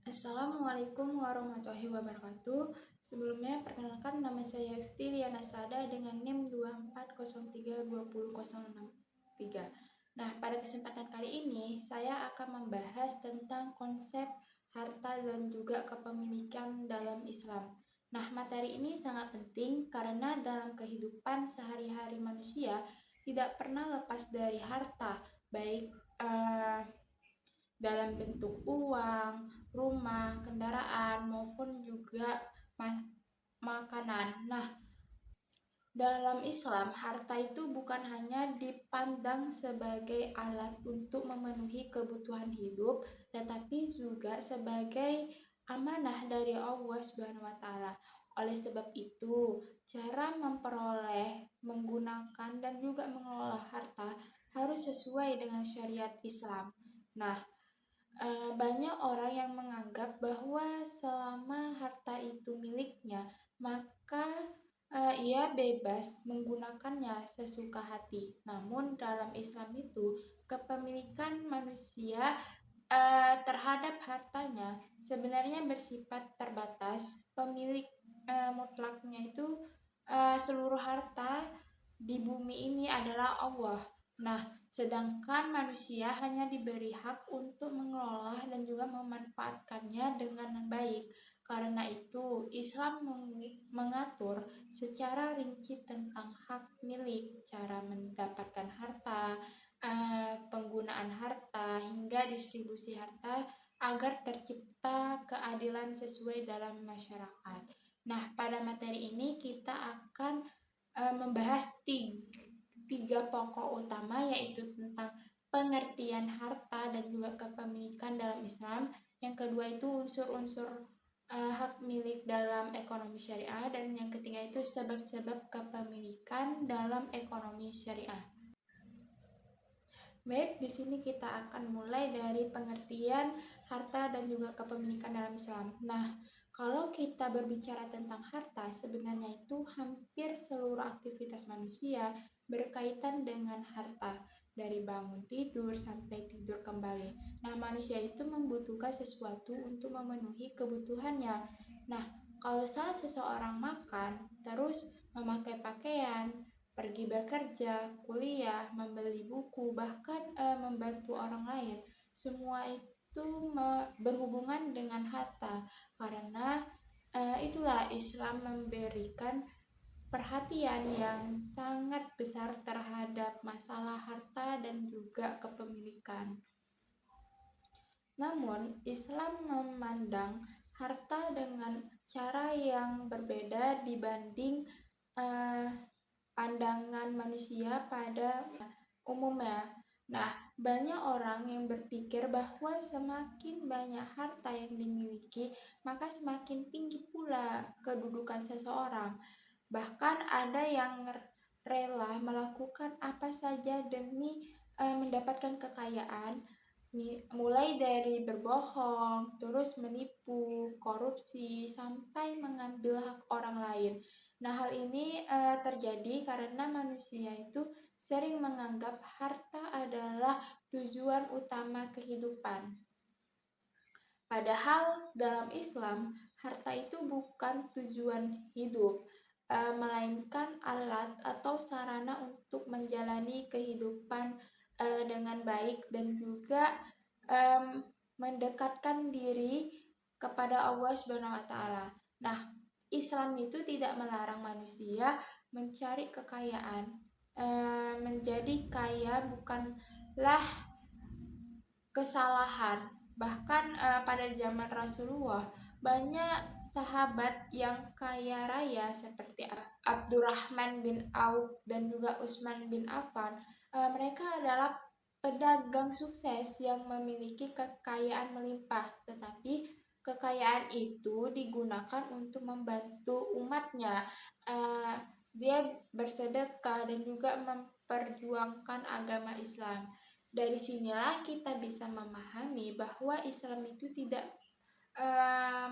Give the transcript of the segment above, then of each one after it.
Assalamualaikum warahmatullahi wabarakatuh. Sebelumnya, perkenalkan nama saya Yufti Liana Sada dengan NIM 2403200663. Nah, pada kesempatan kali ini, saya akan membahas tentang konsep harta dan juga kepemilikan dalam Islam. Nah, materi ini sangat penting karena dalam kehidupan sehari-hari manusia tidak pernah lepas dari harta, baik dalam bentuk uang, rumah, kendaraan, maupun juga makanan. Nah, dalam Islam, harta itu bukan hanya dipandang sebagai alat untuk memenuhi kebutuhan hidup, tetapi juga sebagai amanah dari Allah Subhanahu wa Ta'ala. Oleh sebab itu, cara memperoleh, menggunakan, dan juga mengelola harta harus sesuai dengan syariat Islam. Nah, banyak orang yang menganggap bahwa selama harta itu miliknya, maka ia bebas menggunakannya sesuka hati. Namun dalam Islam itu, kepemilikan manusia terhadap hartanya sebenarnya bersifat terbatas. Pemilik mutlaknya itu seluruh harta di bumi ini adalah Allah. Nah, sedangkan manusia hanya diberi hak untuk mengelola dan juga memanfaatkannya dengan baik. Karena itu, Islam mengatur secara rinci tentang hak milik, cara mendapatkan harta, penggunaan harta, hingga distribusi harta agar tercipta keadilan sesuai dalam masyarakat. Nah, pada materi ini kita akan membahas tiga pokok utama, yaitu tentang pengertian harta dan juga kepemilikan dalam Islam. Yang kedua itu unsur-unsur hak milik dalam ekonomi syariah, dan yang ketiga itu sebab-sebab kepemilikan dalam ekonomi syariah. Baik, di sini kita akan mulai dari pengertian harta dan juga kepemilikan dalam Islam. Nah, kalau kita berbicara tentang harta, sebenarnya itu hampir seluruh aktivitas manusia berkaitan dengan harta, dari bangun tidur sampai tidur kembali. Nah, manusia itu membutuhkan sesuatu untuk memenuhi kebutuhannya. Nah, kalau saat seseorang makan, terus memakai pakaian, pergi bekerja, kuliah, membeli buku, bahkan membantu orang lain, semua itu berhubungan dengan harta. Karena itulah Islam memberikan perhatian yang sangat besar terhadap masalah harta dan juga kepemilikan. Namun, Islam memandang harta dengan cara yang berbeda dibanding pandangan manusia pada umumnya. Nah, banyak orang yang berpikir bahwa semakin banyak harta yang dimiliki, maka semakin tinggi pula kedudukan seseorang. Bahkan ada yang rela melakukan apa saja demi mendapatkan kekayaan, mulai dari berbohong, terus menipu, korupsi, sampai mengambil hak orang lain. Nah, hal ini terjadi karena manusia itu sering menganggap harta adalah tujuan utama kehidupan. Padahal dalam Islam, harta itu bukan tujuan hidup, melainkan alat atau sarana untuk menjalani kehidupan dengan baik dan juga mendekatkan diri kepada Allah Subhanahu wa Ta'ala. Nah, Islam itu tidak melarang manusia mencari kekayaan. Menjadi kaya bukanlah kesalahan. Bahkan pada zaman Rasulullah, banyak sahabat yang kaya raya seperti Abdurrahman bin Auf dan juga Utsman bin Affan. Mereka adalah pedagang sukses yang memiliki kekayaan melimpah, tetapi kekayaan itu digunakan untuk membantu umatnya. Dia bersedekah dan juga memperjuangkan agama Islam. Dari sinilah kita bisa memahami bahwa Islam itu tidak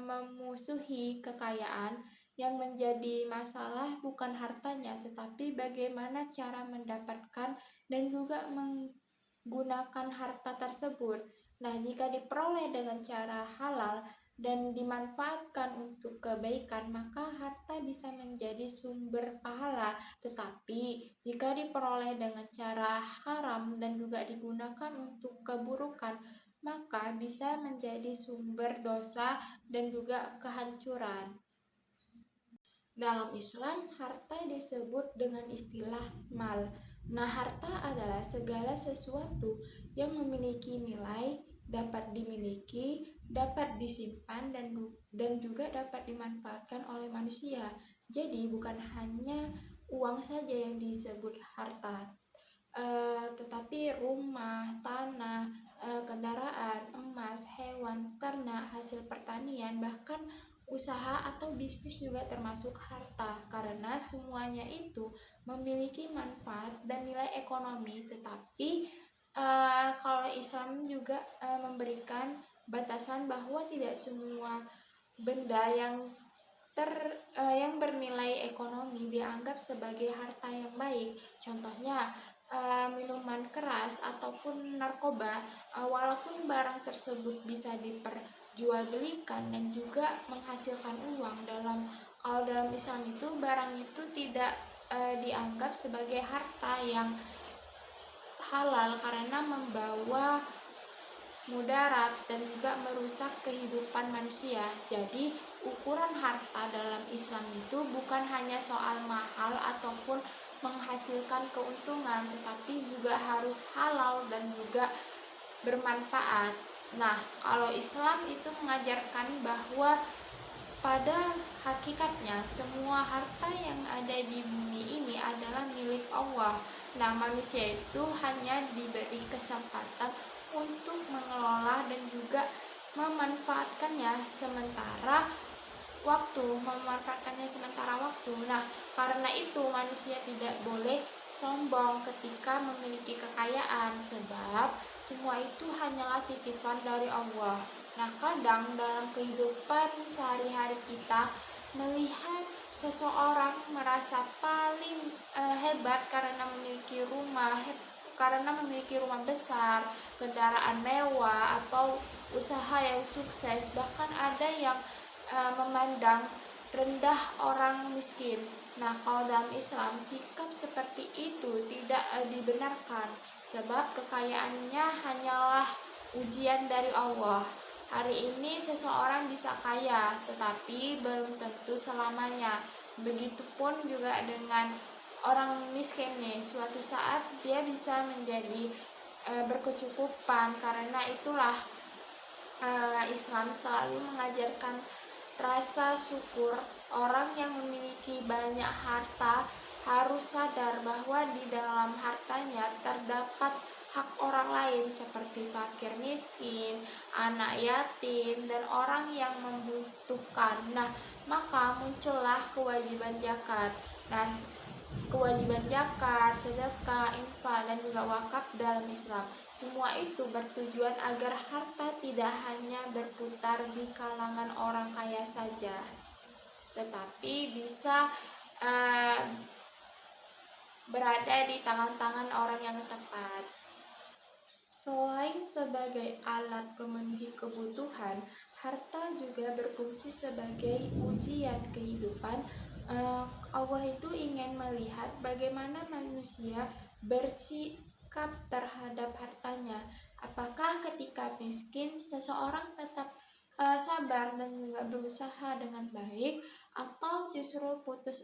memusuhi kekayaan. Yang menjadi masalah bukan hartanya, tetapi bagaimana cara mendapatkan dan juga menggunakan harta tersebut. Nah, jika diperoleh dengan cara halal, dan dimanfaatkan untuk kebaikan, maka harta bisa menjadi sumber pahala. Tetapi jika diperoleh dengan cara haram dan juga digunakan untuk keburukan, maka bisa menjadi sumber dosa dan juga kehancuran. Dalam Islam, harta disebut dengan istilah mal. Nah, harta adalah segala sesuatu yang memiliki nilai, dapat dimiliki, dapat disimpan, dan juga dapat dimanfaatkan oleh manusia. Jadi, bukan hanya uang saja yang disebut harta, tetapi rumah, tanah, kendaraan, emas, hewan, ternak, hasil pertanian, bahkan usaha atau bisnis juga termasuk harta, karena semuanya itu memiliki manfaat dan nilai ekonomi. Tetapi kalau Islam juga memberikan batasan bahwa tidak semua benda yang bernilai ekonomi dianggap sebagai harta yang baik. Contohnya minuman keras ataupun narkoba, walaupun barang tersebut bisa diperjualbelikan dan juga menghasilkan uang, kalau dalam Islam itu barang itu tidak dianggap sebagai harta yang halal karena membawa mudarat dan juga merusak kehidupan manusia. Jadi, ukuran harta dalam Islam itu bukan hanya soal mahal ataupun menghasilkan keuntungan, tetapi juga harus halal dan juga bermanfaat. Nah, kalau Islam itu mengajarkan bahwa pada hakikatnya semua harta yang ada di bumi ini adalah milik Allah. Nah, manusia itu hanya diberi kesempatan untuk mengelola dan juga memanfaatkannya sementara waktu. Nah, karena itu manusia tidak boleh sombong ketika memiliki kekayaan, sebab semua itu hanyalah titipan dari Allah. Nah, kadang dalam kehidupan sehari-hari kita melihat seseorang merasa paling hebat karena memiliki rumah besar, kendaraan mewah, atau usaha yang sukses. Bahkan ada yang memandang rendah orang miskin. Nah, kalau dalam Islam sikap seperti itu tidak dibenarkan, sebab kekayaannya hanyalah ujian dari Allah. Hari ini seseorang bisa kaya, tetapi belum tentu selamanya. Begitupun juga dengan orang miskin nih, suatu saat dia bisa menjadi berkecukupan. Karena itulah Islam selalu mengajarkan rasa syukur. Orang yang memiliki banyak harta harus sadar bahwa di dalam hartanya terdapat hak orang lain seperti fakir miskin, anak yatim, dan orang yang membutuhkan. Nah, maka muncullah kewajiban zakat. Nah, kewajiban zakat, sedekah, infak, dan juga wakaf dalam Islam. Semua itu bertujuan agar harta tidak hanya berputar di kalangan orang kaya saja, tetapi bisa berada di tangan-tangan orang yang tepat. Selain sebagai alat pemenuhi kebutuhan, harta juga berfungsi sebagai ujian kehidupan. Allah itu ingin melihat bagaimana manusia bersikap terhadap hartanya. Apakah ketika miskin seseorang tetap sabar dan juga berusaha dengan baik, atau justru putus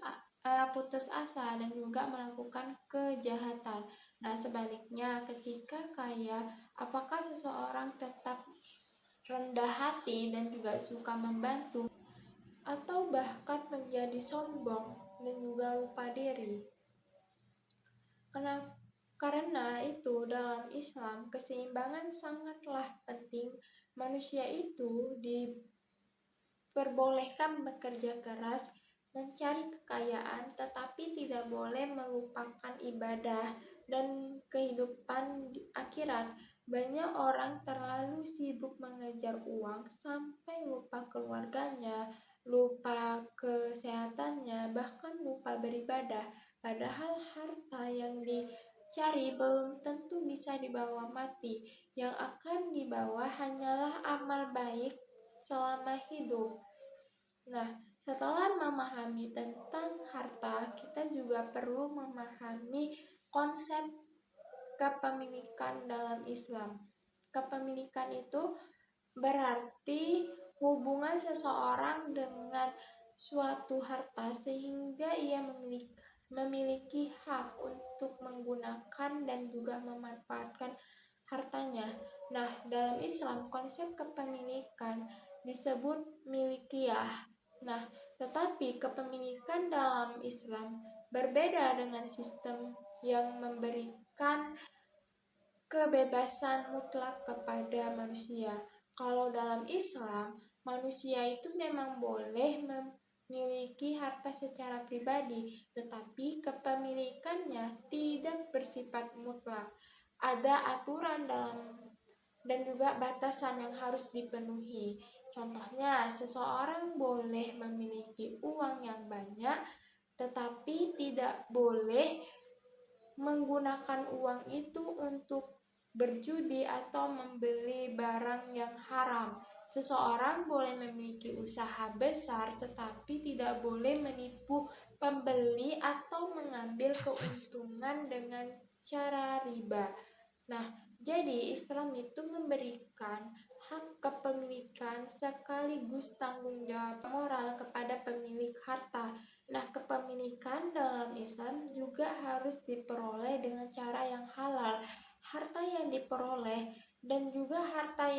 asa dan juga melakukan kejahatan? Nah, sebaliknya, ketika kaya, apakah seseorang tetap rendah hati dan juga suka membantu, atau bahkan menjadi sombong dan juga lupa diri? Karena itu, dalam Islam, keseimbangan sangatlah penting. Manusia itu diperbolehkan bekerja keras, mencari kekayaan, tetapi tidak boleh melupakan ibadah dan kehidupan di akhirat. Banyak orang terlalu sibuk mengejar uang sampai lupa keluarganya, lupa kesehatannya, bahkan lupa beribadah. Padahal harta yang dicari belum tentu bisa dibawa mati. Yang akan dibawa hanyalah amal baik selama hidup. Nah, setelah memahami tentang harta, kita juga perlu memahami konsep kepemilikan dalam Islam. Kepemilikan itu berarti hubungan seseorang dengan suatu harta sehingga ia memiliki hak untuk menggunakan dan juga memanfaatkan hartanya. Nah, dalam Islam konsep kepemilikan disebut milikiyah. Nah, tetapi kepemilikan dalam Islam berbeda dengan sistem yang memberikan kebebasan mutlak kepada manusia. Kalau dalam Islam, manusia itu memang boleh memiliki harta secara pribadi, tetapi kepemilikannya tidak bersifat mutlak. Ada aturan dalam dan juga batasan yang harus dipenuhi. Contohnya, seseorang boleh memiliki uang yang banyak, tetapi tidak boleh menggunakan uang itu untuk berjudi atau membeli barang yang haram. Seseorang boleh memiliki usaha besar, tetapi tidak boleh menipu pembeli atau mengambil keuntungan dengan cara riba. Nah, jadi Islam itu memberikan hak kepemilikan sekaligus tanggung jawab moral kepada pemilik harta. Nah, kepemilikan dalam Islam juga harus diperoleh dengan cara yang halal. Harta yang diperoleh dan juga harta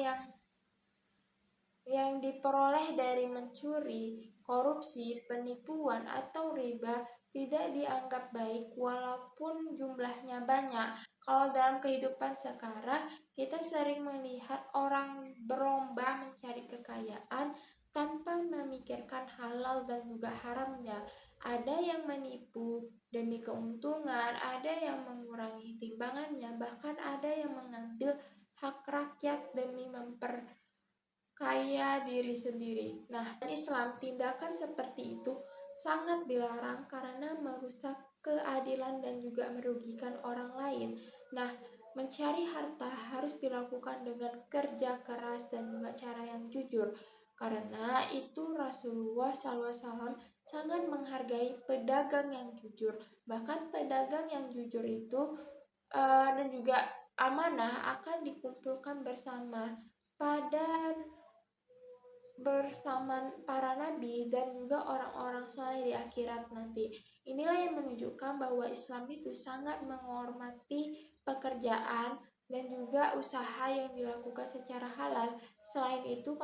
yang diperoleh dari mencuri, korupsi, penipuan, atau riba tidak dianggap baik walaupun jumlahnya banyak. Kalau dalam kehidupan sekarang, kita sering melihat orang berlomba mencari kekayaan tanpa memikirkan halal dan juga haramnya. Ada yang menipu demi keuntungan, ada yang mengurangi timbangannya, bahkan ada yang mengambil hak rakyat demi memperkaya diri sendiri. Nah, Islam tindakan seperti itu sangat dilarang karena merusak keadilan dan juga merugikan orang lain. Nah, mencari harta harus dilakukan dengan kerja keras dan juga cara yang jujur. Karena itu Rasulullah SAW sangat menghargai pedagang yang jujur. Bahkan pedagang yang jujur itu dan juga amanah akan dikumpulkan bersama para nabi dan juga orang-orang soleh di akhirat nanti. Inilah yang menunjukkan bahwa Islam itu sangat menghormati pekerjaan dan juga usaha yang dilakukan secara halal. Selain itu,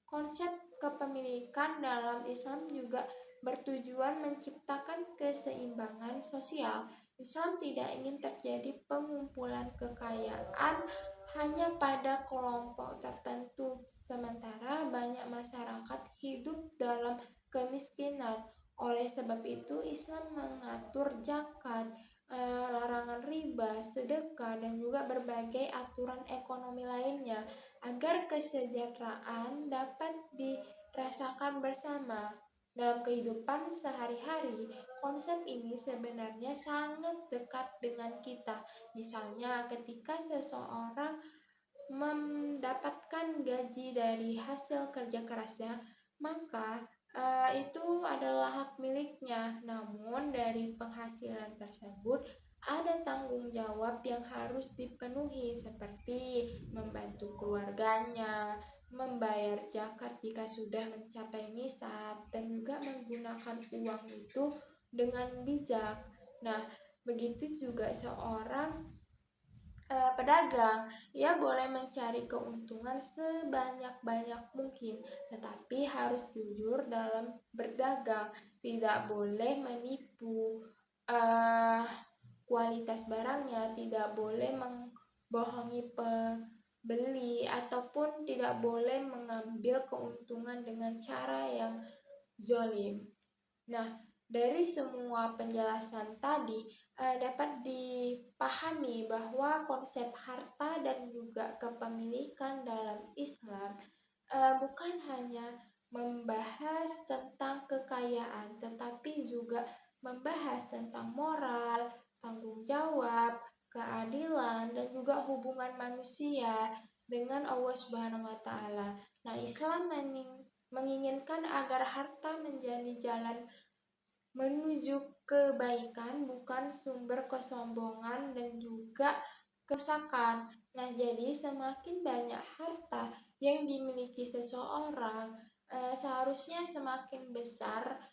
konsep kepemilikan dalam Islam juga bertujuan menciptakan keseimbangan sosial. Islam tidak ingin terjadi pengumpulan kekayaan hanya pada kelompok tertentu, sementara banyak masyarakat hidup dalam kemiskinan. Oleh sebab itu, Islam mengatur zakat, larangan riba, sedekah, dan juga berbagai aturan ekonomi lainnya agar kesejahteraan dapat dirasakan bersama. Dalam kehidupan sehari-hari, konsep ini sebenarnya sangat dekat dengan kita. Misalnya, ketika seseorang mendapatkan gaji dari hasil kerja kerasnya, maka itu adalah hak miliknya. Namun, dari penghasilan tersebut ada tanggung jawab yang harus dipenuhi, seperti membantu keluarganya, membayar zakat jika sudah mencapai nisab, dan juga menggunakan uang itu dengan bijak. Nah, begitu juga seorang pedagang, ia boleh mencari keuntungan sebanyak-banyak mungkin, tetapi harus jujur dalam berdagang, tidak boleh menipu kualitas barangnya, tidak boleh membohongi pembeli, ataupun tidak boleh mengambil keuntungan dengan cara yang zolim. Nah, dari semua penjelasan tadi dapat dipahami bahwa konsep harta dan juga kepemilikan dalam Islam bukan hanya membahas tentang kekayaan, tetapi juga membahas tentang moral, tanggung jawab, keadilan, dan juga hubungan manusia dengan Allah Subhanahu wa taala. Nah, Islam menginginkan agar harta menjadi jalan menuju kebaikan, bukan sumber kesombongan dan juga kerusakan. Nah, jadi semakin banyak harta yang dimiliki seseorang, seharusnya semakin besar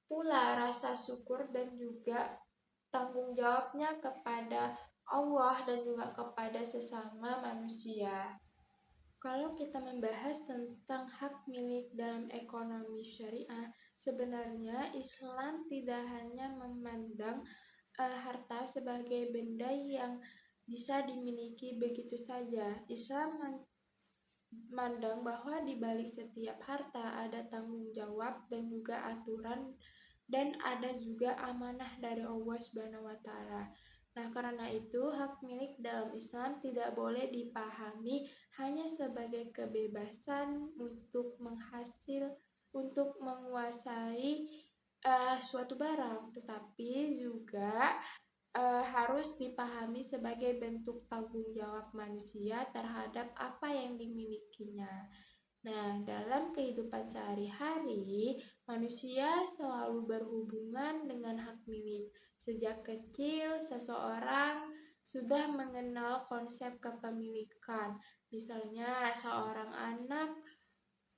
pula rasa syukur dan juga tanggung jawabnya kepada Allah dan juga kepada sesama manusia. Kalau kita membahas tentang hak milik dalam ekonomi syariah, sebenarnya Islam tidak hanya memandang harta sebagai benda yang bisa dimiliki begitu saja. Islam memandang bahwa di balik setiap harta ada tanggung jawab dan juga aturan, dan ada juga amanah dari Allah Subhanahu wa taala. Nah, karena itu hak milik dalam Islam tidak boleh dipahami hanya sebagai kebebasan untuk menguasai suatu barang, tetapi juga harus dipahami sebagai bentuk tanggung jawab manusia terhadap apa yang dimilikinya. Nah, dalam kehidupan sehari-hari, manusia selalu berhubungan dengan hak milik. Sejak kecil, seseorang sudah mengenal konsep kepemilikan. Misalnya, seorang anak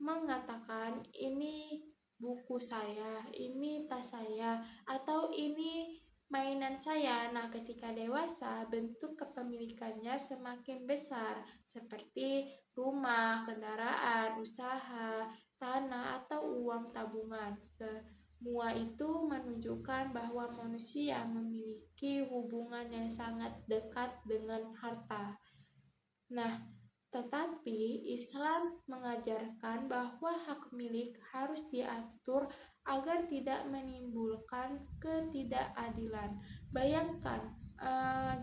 mengatakan, "Ini buku saya, ini tas saya, atau ini mainan saya." Nah, ketika dewasa, bentuk kepemilikannya semakin besar, seperti rumah, kendaraan, usaha, tanah, atau uang tabungan. Semua itu menunjukkan bahwa manusia memiliki hubungan yang sangat dekat dengan harta. Nah, tetapi Islam mengajarkan bahwa hak milik harus diatur agar tidak menimbulkan ketidakadilan. Bayangkan,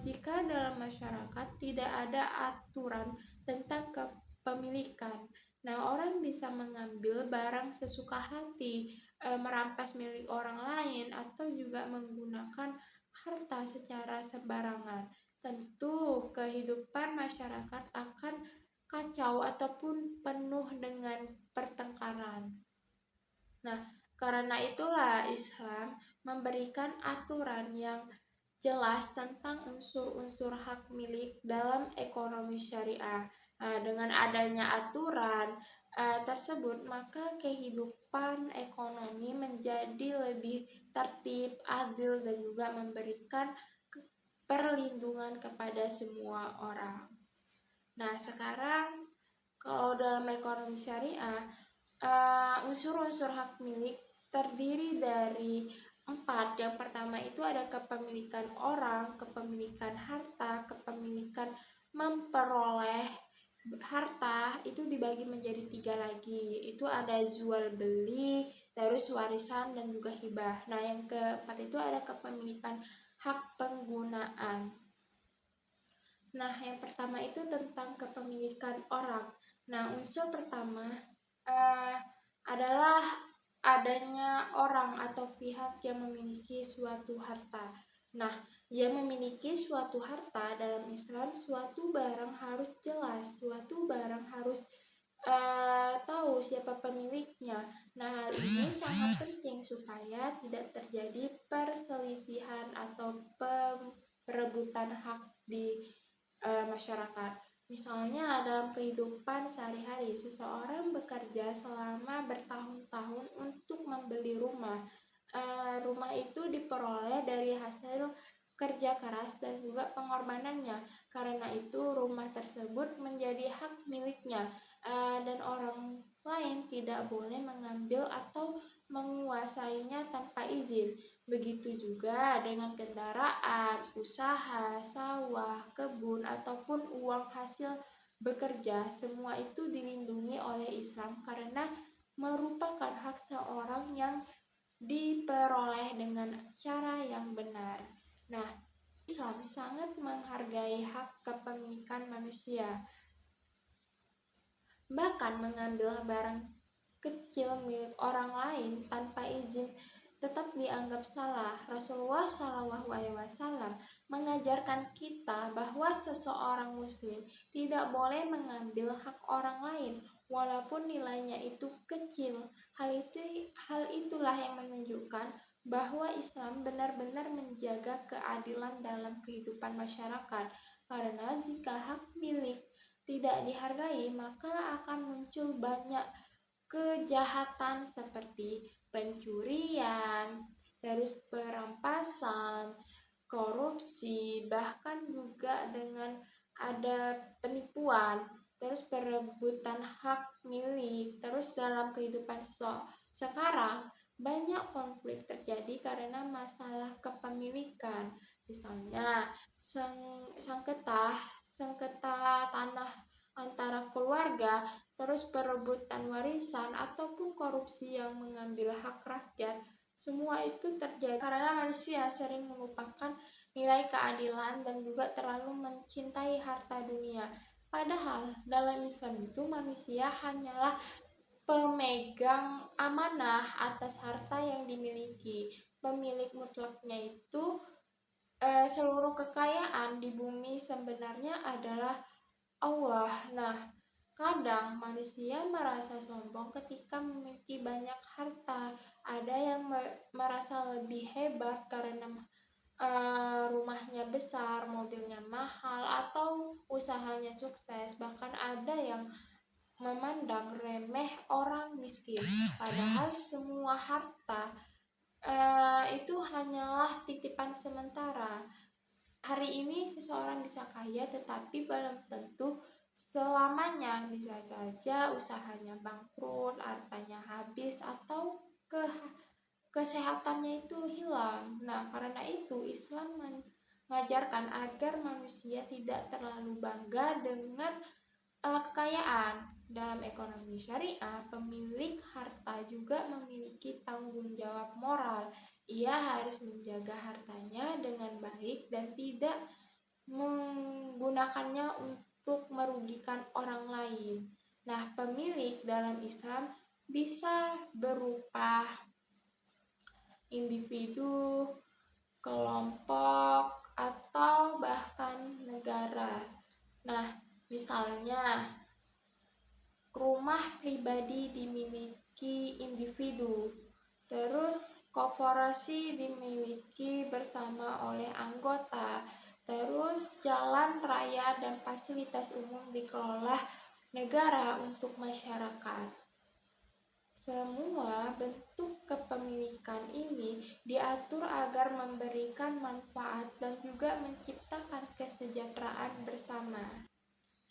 jika dalam masyarakat tidak ada aturan tentang kepemilikan. Nah, orang bisa mengambil barang sesuka hati, merampas milik orang lain, atau juga menggunakan harta secara sembarangan. Tentu kehidupan masyarakat akan kacau ataupun penuh dengan pertengkaran. Nah, karena itulah Islam memberikan aturan yang jelas tentang unsur-unsur hak milik dalam ekonomi syariah. Nah, dengan adanya aturan tersebut, maka kehidupan ekonomi menjadi lebih tertib, adil, dan juga memberikan perlindungan kepada semua orang. Nah, sekarang kalau dalam ekonomi syariah, unsur-unsur hak milik terdiri dari 4. Yang pertama itu ada kepemilikan orang, kepemilikan harta, kepemilikan memperoleh harta, itu dibagi menjadi 3 lagi. Itu ada jual beli, terus warisan, dan juga hibah. Nah, yang keempat itu ada kepemilikan hak penggunaan. Nah, yang pertama itu tentang kepemilikan orang. Nah, unsur pertama adalah adanya orang atau pihak yang memiliki suatu harta. Nah, yang memiliki suatu harta dalam Islam, suatu barang harus jelas, suatu barang harus tahu siapa pemiliknya. Nah, hal ini sangat penting supaya tidak terjadi perselisihan atau perebutan hak di masyarakat. Misalnya dalam kehidupan sehari-hari, seseorang bekerja selama bertahun-tahun untuk membeli rumah. Rumah itu diperoleh dari hasil kerja keras dan juga pengorbanannya. Karena itu rumah tersebut menjadi hak miliknya, dan orang lain tidak boleh mengambil atau menguasainya tanpa izin. Begitu juga dengan kendaraan, usaha, sawah, kebun, ataupun uang hasil bekerja. Semua itu dilindungi oleh Islam karena merupakan hak seorang yang diperoleh dengan cara yang benar. Nah, Islam sangat menghargai hak kepemilikan manusia. Bahkan mengambil barang kecil milik orang lain tanpa izin tetap dianggap salah. Rasulullah SAW mengajarkan kita bahwa seseorang muslim tidak boleh mengambil hak orang lain walaupun nilainya itu kecil. Hal itulah yang menunjukkan bahwa Islam benar-benar menjaga keadilan dalam kehidupan masyarakat. Karena jika hak milik tidak dihargai, maka akan muncul banyak kejahatan seperti pencurian, terus perampasan, korupsi, bahkan juga dengan ada penipuan, terus perebutan hak milik. Terus dalam kehidupan sekarang banyak konflik terjadi karena masalah kepemilikan. Misalnya sengketa tanah antara keluarga, terus perebutan warisan ataupun korupsi yang mengambil hak rakyat. Semua itu terjadi karena manusia sering melupakan nilai keadilan dan juga terlalu mencintai harta dunia. Padahal dalam Islam itu manusia hanyalah pemegang amanah atas harta yang dimiliki. Pemilik mutlaknya itu seluruh kekayaan di bumi sebenarnya adalah Allah. Nah, kadang manusia merasa sombong ketika memiliki banyak harta. Ada yang merasa lebih hebat karena rumahnya besar, mobilnya mahal, atau usahanya sukses. Bahkan ada yang memandang remeh orang miskin. Padahal semua harta itu hanyalah titipan sementara. Hari ini seseorang bisa kaya, tetapi belum tentu selamanya. Bisa saja usahanya bangkrut, hartanya habis, atau kesehatannya itu hilang. Nah, karena itu Islam mengajarkan agar manusia tidak terlalu bangga dengan kekayaan. Dalam ekonomi syariah, pemilik harta juga memiliki tanggung jawab moral. Ia harus menjaga hartanya dengan baik dan tidak menggunakannya untuk merugikan orang lain. Nah, pemilik dalam Islam bisa berupa individu, kelompok, atau bahkan negara. Nah, misalnya rumah pribadi dimiliki individu, terus koperasi dimiliki bersama oleh anggota, terus jalan raya dan fasilitas umum dikelola negara untuk masyarakat. Semua bentuk kepemilikan ini diatur agar memberikan manfaat dan juga menciptakan kesejahteraan bersama.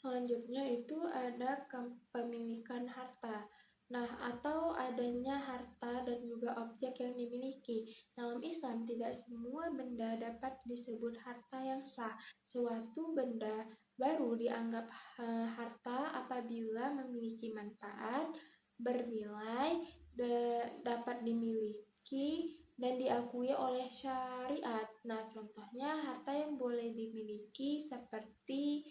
Selanjutnya itu ada kepemilikan harta. Nah, atau adanya harta dan juga objek yang dimiliki. Dalam Islam, tidak semua benda dapat disebut harta yang sah. Suatu benda baru dianggap harta apabila memiliki manfaat, bernilai, dapat dimiliki, dan diakui oleh syariat. Nah, contohnya harta yang boleh dimiliki seperti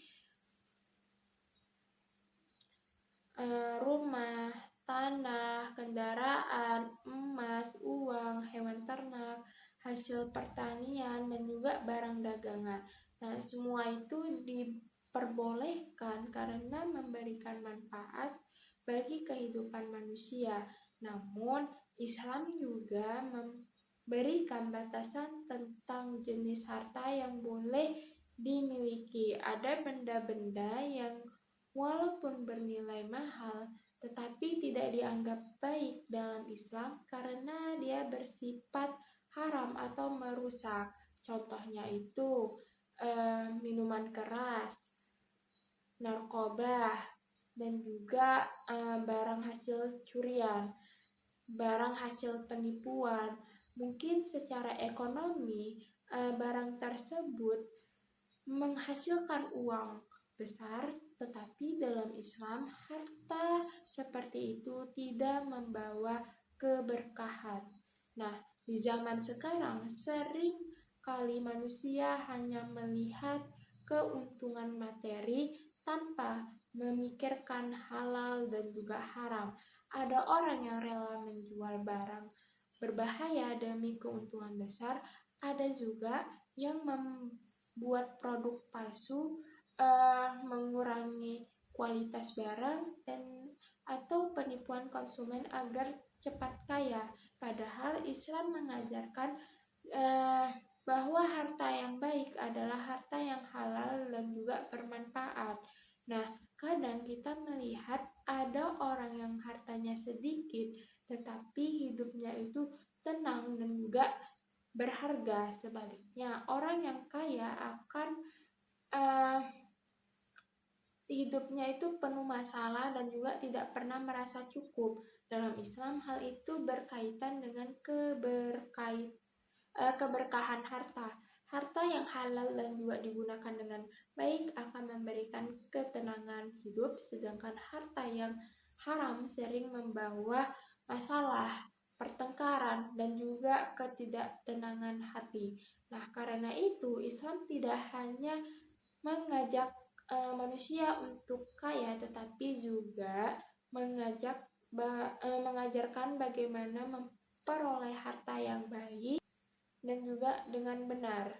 rumah, tanah, kendaraan, emas, uang, hewan ternak, hasil pertanian, dan juga barang dagangan. Nah, semua itu diperbolehkan karena memberikan manfaat bagi kehidupan manusia. Namun, Islam juga memberikan batasan tentang jenis harta yang boleh dimiliki. Ada benda-benda yang walaupun bernilai mahal, tetapi tidak dianggap baik dalam Islam karena dia bersifat haram atau merusak. Contohnya itu minuman keras, narkoba, dan juga barang hasil curian, barang hasil penipuan. Mungkin secara ekonomi barang tersebut menghasilkan uang besar, tetapi dalam Islam harta seperti itu tidak membawa keberkahan. Nah, di zaman sekarang sering kali manusia hanya melihat keuntungan materi tanpa memikirkan halal dan juga haram. Ada orang yang rela menjual barang berbahaya demi keuntungan besar, ada juga yang membuat produk palsu, mengurangi kualitas barang, dan atau penipuan konsumen agar cepat kaya. Padahal Islam mengajarkan bahwa harta yang baik adalah harta yang halal dan juga bermanfaat. Nah, kadang kita melihat ada orang yang hartanya sedikit, tetapi hidupnya itu tenang dan juga berharga. Sebaliknya, orang yang kaya akan hidupnya itu penuh masalah dan juga tidak pernah merasa cukup. Dalam Islam, hal itu berkaitan dengan keberkahan harta. Harta yang halal dan juga digunakan dengan baik akan memberikan ketenangan hidup, sedangkan harta yang haram sering membawa masalah, pertengkaran, dan juga ketidaktenangan hati. Nah, karena itu Islam tidak hanya mengajak manusia untuk kaya, tetapi juga mengajarkan bagaimana memperoleh harta yang baik dan juga dengan benar.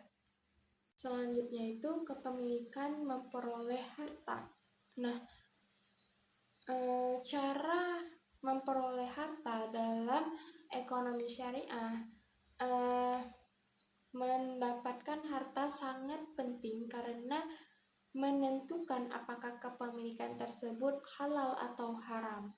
Selanjutnya itu kepemilikan memperoleh harta. Nah, cara memperoleh harta dalam ekonomi syariah, mendapatkan harta sangat penting karena menentukan apakah kepemilikan tersebut halal atau haram.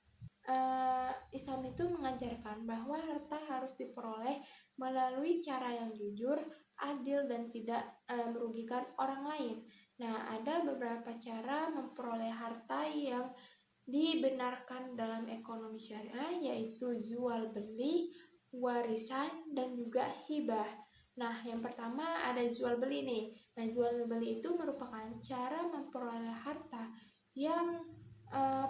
Islam itu mengajarkan bahwa harta harus diperoleh melalui cara yang jujur, adil, dan tidak merugikan orang lain. Nah, ada beberapa cara memperoleh harta yang dibenarkan dalam ekonomi syariah, yaitu jual beli, warisan, dan juga hibah. Nah, yang pertama ada jual beli nih. Nah, jual beli itu merupakan cara memperoleh harta yang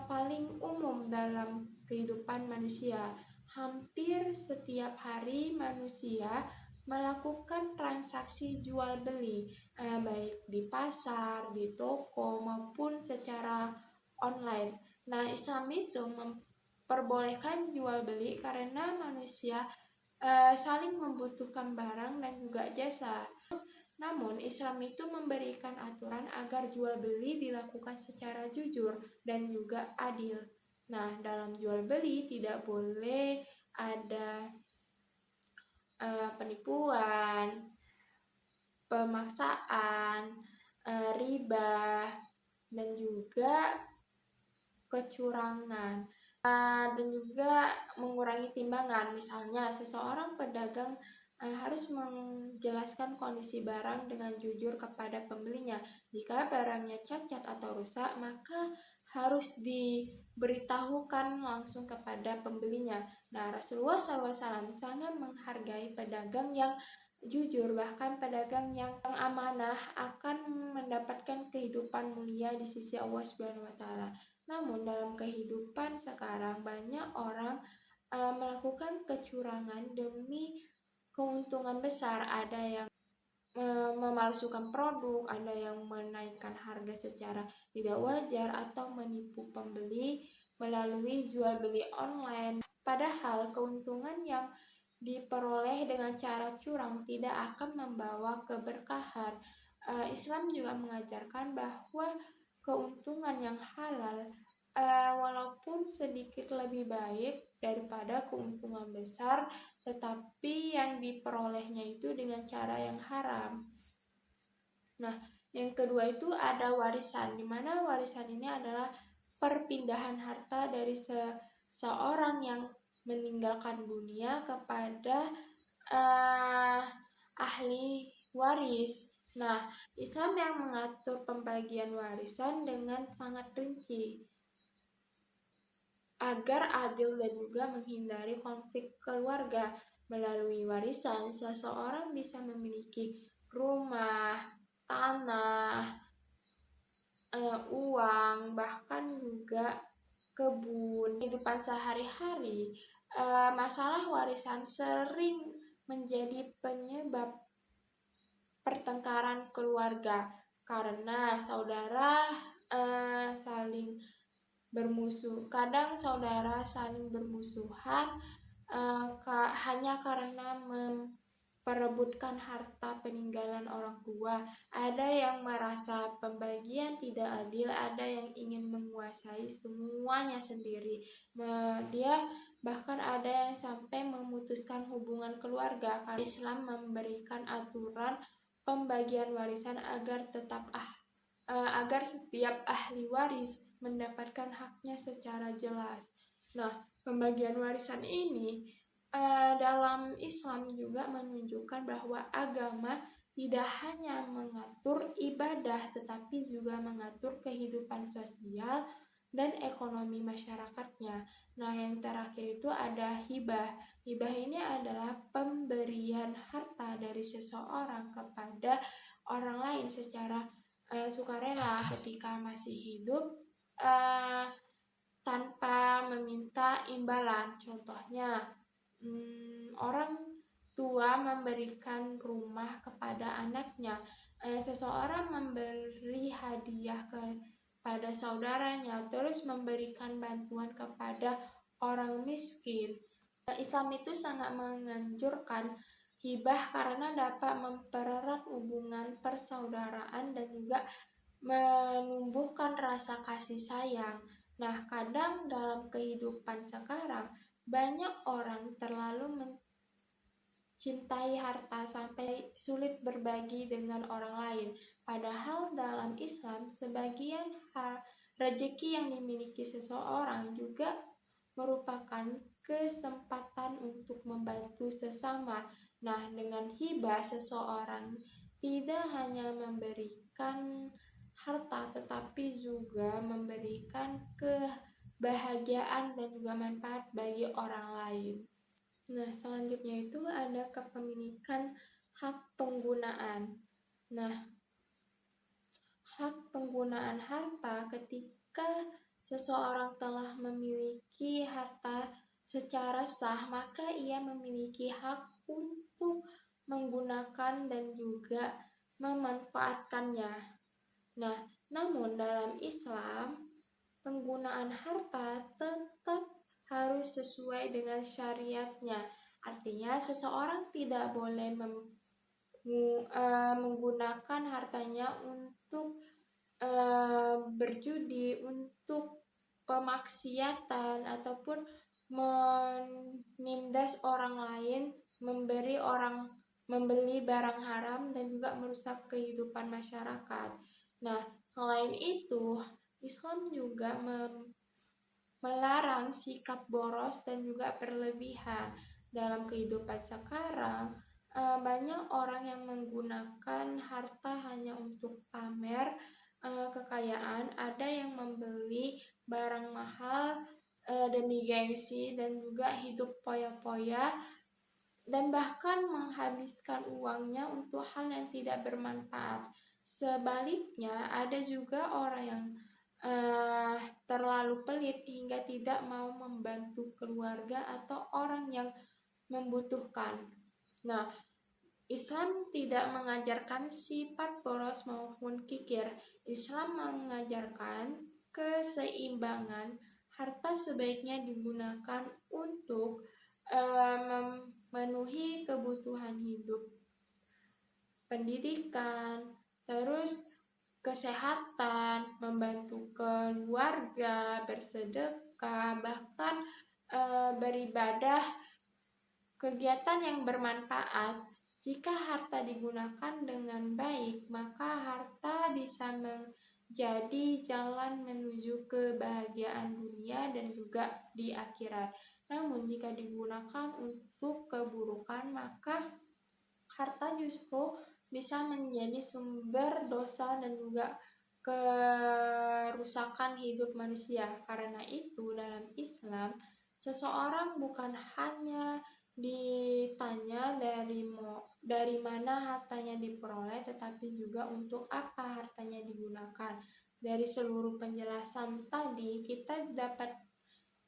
paling umum dalam kehidupan manusia. Hampir setiap hari manusia melakukan transaksi jual beli, baik di pasar, di toko, maupun secara online. Nah, Islam itu memperbolehkan jual beli karena manusia saling membutuhkan barang dan juga jasa. Namun, Islam itu memberikan aturan agar jual beli dilakukan secara jujur dan juga adil. Nah, dalam jual beli tidak boleh ada penipuan, pemaksaan, riba, dan juga kecurangan, dan juga mengurangi timbangan. Misalnya, seseorang pedagang harus menjelaskan kondisi barang dengan jujur kepada pembelinya. Jika barangnya cacat atau rusak, maka harus diberitahukan langsung kepada pembelinya. Nah, Rasulullah SAW sangat menghargai pedagang yang jujur, bahkan pedagang yang amanah akan mendapatkan kehidupan mulia di sisi Allah Subhanahu wa taala. Namun dalam kehidupan sekarang banyak orang melakukan kecurangan demi keuntungan besar. Ada yang memalsukan produk, ada yang menaikkan harga secara tidak wajar, atau menipu pembeli melalui jual beli online. Padahal keuntungan yang diperoleh dengan cara curang tidak akan membawa keberkahan. Islam juga mengajarkan bahwa keuntungan yang halal walaupun sedikit lebih baik daripada keuntungan besar, tetapi yang diperolehnya itu dengan cara yang haram. Nah, yang kedua itu ada warisan, di mana warisan ini adalah perpindahan harta dari seseorang yang meninggalkan dunia kepada ahli waris. Nah, Islam yang mengatur pembagian warisan dengan sangat rinci agar adil dan juga menghindari konflik keluarga. Melalui warisan, seseorang bisa memiliki rumah, tanah, uang, bahkan juga kebun. Kehidupan sehari-hari, masalah warisan sering menjadi penyebab pertengkaran keluarga karena saudara saling bermusuh. Kadang saudara saling bermusuhan hanya karena memperebutkan harta peninggalan orang tua, ada yang merasa pembagian tidak adil, ada yang ingin menguasai semuanya sendiri. Dia bahkan ada yang sampai memutuskan hubungan keluarga. Karena Islam memberikan aturan pembagian warisan agar setiap ahli waris mendapatkan haknya secara jelas. Nah, pembagian warisan ini dalam Islam juga menunjukkan bahwa agama tidak hanya mengatur ibadah, tetapi juga mengatur kehidupan sosial dan ekonomi masyarakatnya. Nah, yang terakhir itu ada hibah. Hibah ini adalah pemberian harta dari seseorang kepada orang lain secara sukarela ketika masih hidup, tanpa meminta imbalan. Contohnya, orang tua memberikan rumah kepada anaknya, seseorang memberi hadiah kepada saudaranya, terus memberikan bantuan kepada orang miskin. Islam itu sangat menganjurkan hibah karena dapat mempererat hubungan persaudaraan dan juga menumbuhkan rasa kasih sayang. Nah, kadang dalam kehidupan sekarang banyak orang terlalu mencintai harta sampai sulit berbagi dengan orang lain. Padahal dalam Islam, sebagian rezeki yang dimiliki seseorang juga merupakan kesempatan untuk membantu sesama. Nah, dengan hibah seseorang tidak hanya memberikan harta, tetapi juga memberikan kebahagiaan dan juga manfaat bagi orang lain. Nah, selanjutnya itu ada kepemilikan hak penggunaan. Nah, hak penggunaan harta ketika seseorang telah memiliki harta secara sah, maka ia memiliki hak untuk menggunakan dan juga memanfaatkannya. Nah, namun dalam Islam, penggunaan harta tetap harus sesuai dengan syariatnya. Artinya, seseorang tidak boleh menggunakan hartanya untuk berjudi, untuk pemaksiatan, ataupun menindas orang lain, membeli barang haram, dan juga merusak kehidupan masyarakat. Nah, selain itu, Islam juga melarang sikap boros dan juga berlebihan. Dalam kehidupan sekarang, banyak orang yang menggunakan harta hanya untuk pamer kekayaan, ada yang membeli barang mahal demi gengsi dan juga hidup foya-foya, dan bahkan menghabiskan uangnya untuk hal yang tidak bermanfaat. Sebaliknya, ada juga orang yang terlalu pelit hingga tidak mau membantu keluarga atau orang yang membutuhkan. Nah, Islam tidak mengajarkan sifat boros maupun kikir. Islam mengajarkan keseimbangan. Harta sebaiknya digunakan untuk memenuhi kebutuhan hidup, pendidikan, terus kesehatan, membantu keluarga, bersedekah, bahkan beribadah, kegiatan yang bermanfaat. Jika harta digunakan dengan baik, maka harta bisa menjadi jalan menuju kebahagiaan dunia dan juga di akhirat. Namun jika digunakan untuk keburukan, maka harta justru bisa menjadi sumber dosa dan juga kerusakan hidup manusia. Karena itu dalam Islam, seseorang bukan hanya ditanya dari mana hartanya diperoleh, tetapi juga untuk apa hartanya digunakan. Dari seluruh penjelasan tadi, kita dapat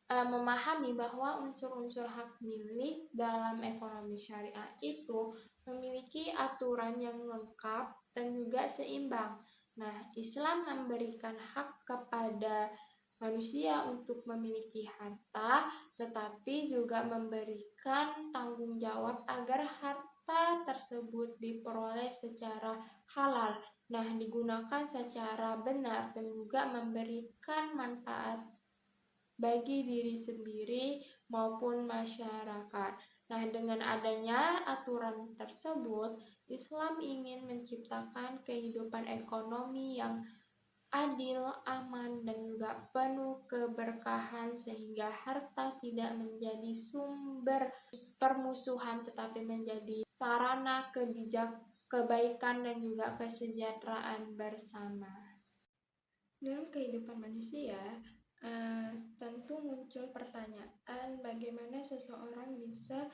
memahami bahwa unsur-unsur hak milik dalam ekonomi syariah itu memiliki aturan yang lengkap dan juga seimbang. Nah, Islam memberikan hak kepada manusia untuk memiliki harta, tetapi juga memberikan tanggung jawab agar harta harta tersebut diperoleh secara halal, nah digunakan secara benar dan juga memberikan manfaat bagi diri sendiri maupun masyarakat. Nah, dengan adanya aturan tersebut, Islam ingin menciptakan kehidupan ekonomi yang adil, aman, dan juga penuh keberkahan sehingga harta tidak menjadi sumber permusuhan tetapi menjadi sarana kebaikan dan juga kesejahteraan bersama. Dalam kehidupan manusia, tentu muncul pertanyaan bagaimana seseorang bisa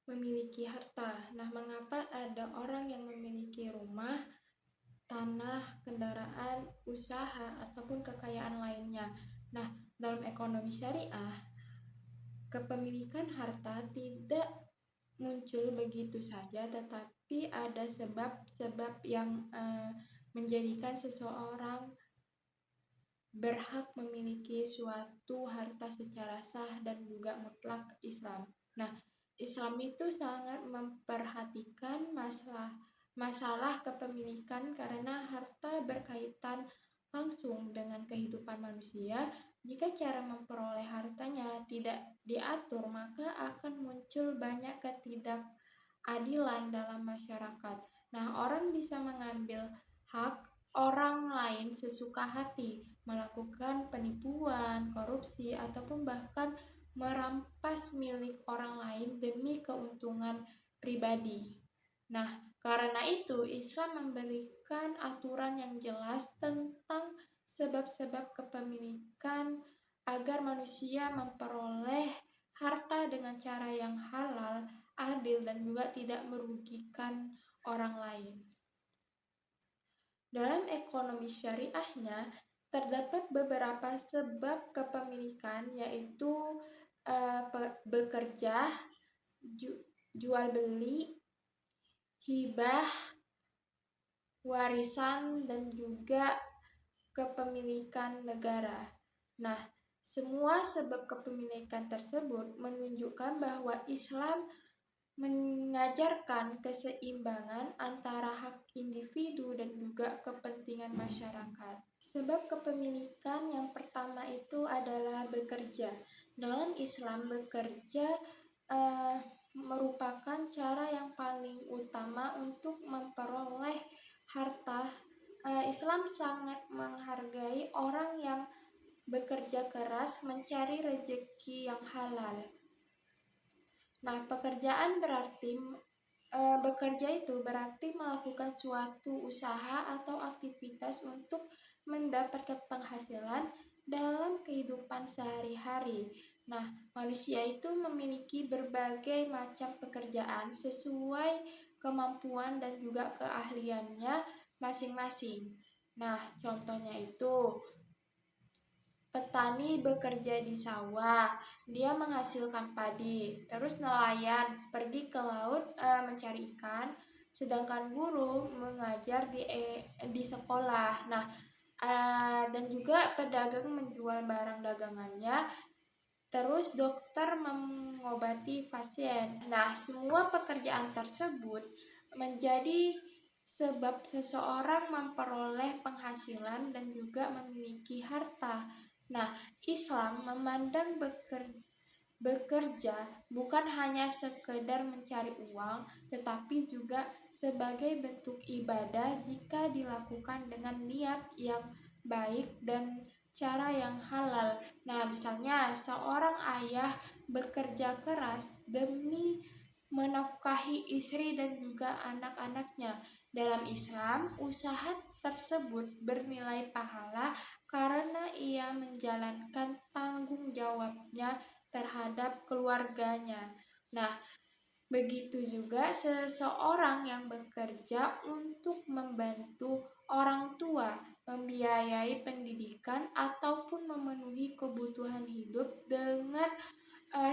memiliki harta. Nah, mengapa ada orang yang memiliki rumah, tanah, kendaraan, usaha, ataupun kekayaan lainnya. Nah, dalam ekonomi syariah, kepemilikan harta tidak muncul begitu saja, tetapi ada sebab-sebab yang menjadikan seseorang berhak memiliki suatu harta secara sah dan juga mutlak Islam. Nah, Islam itu sangat memperhatikan masalah kepemilikan karena harta berkaitan langsung dengan kehidupan manusia. Jika cara memperoleh hartanya tidak diatur, maka akan muncul banyak ketidakadilan dalam masyarakat. Nah, orang bisa mengambil hak orang lain sesuka hati, melakukan penipuan, korupsi, ataupun bahkan merampas milik orang lain demi keuntungan pribadi. Nah, karena itu Islam memberikan aturan yang jelas tentang sebab-sebab kepemilikan agar manusia memperoleh harta dengan cara yang halal, adil, dan juga tidak merugikan orang lain. Dalam ekonomi syariahnya, terdapat beberapa sebab kepemilikan, yaitu bekerja, jual beli, hibah, warisan, dan juga kepemilikan negara. Nah, semua sebab kepemilikan tersebut menunjukkan bahwa Islam mengajarkan keseimbangan antara hak individu dan juga kepentingan masyarakat. Sebab kepemilikan yang pertama itu adalah bekerja. Dalam Islam, bekerja merupakan cara yang paling utama untuk memperoleh harta. Islam sangat menghargai orang yang bekerja keras mencari rezeki yang halal. Nah, bekerja itu berarti melakukan suatu usaha atau aktivitas untuk mendapatkan penghasilan dalam kehidupan sehari-hari. Nah, manusia itu memiliki berbagai macam pekerjaan sesuai kemampuan dan juga keahliannya masing-masing. Nah, contohnya itu petani bekerja di sawah, dia menghasilkan padi. Terus nelayan pergi ke laut mencari ikan, sedangkan guru mengajar di sekolah. Nah, dan juga pedagang menjual barang dagangannya. Terus dokter mengobati pasien. Nah, semua pekerjaan tersebut menjadi sebab seseorang memperoleh penghasilan dan juga memiliki harta. Nah, Islam memandang bekerja bukan hanya sekedar mencari uang, tetapi juga sebagai bentuk ibadah jika dilakukan dengan niat yang baik dan cara yang halal. Nah, misalnya seorang ayah bekerja keras demi menafkahi istri dan juga anak-anaknya. Dalam Islam, usaha tersebut bernilai pahala karena ia menjalankan tanggung jawabnya terhadap keluarganya. Nah, begitu juga seseorang yang bekerja untuk membantu orang tua, membiayai pendidikan ataupun memenuhi kebutuhan hidup dengan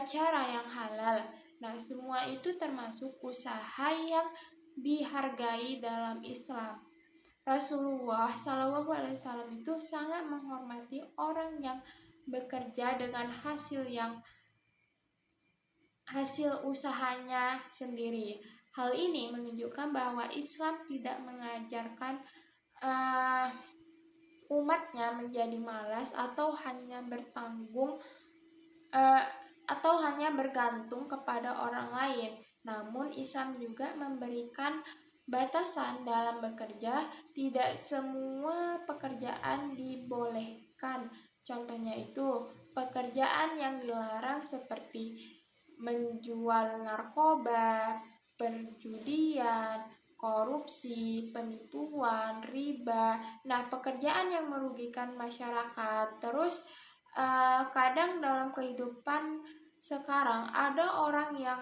cara yang halal. Nah, semua itu termasuk usaha yang dihargai dalam Islam. Rasulullah SAW itu sangat menghormati orang yang bekerja dengan hasil usahanya sendiri. Hal ini menunjukkan bahwa Islam tidak mengajarkan uh, umatnya menjadi malas atau hanya bergantung kepada orang lain. Namun Islam juga memberikan batasan dalam bekerja. Tidak semua pekerjaan dibolehkan. Contohnya itu pekerjaan yang dilarang seperti menjual narkoba, perjudian, korupsi, penipuan, riba. Nah, pekerjaan yang merugikan masyarakat. Terus kadang dalam kehidupan sekarang ada orang yang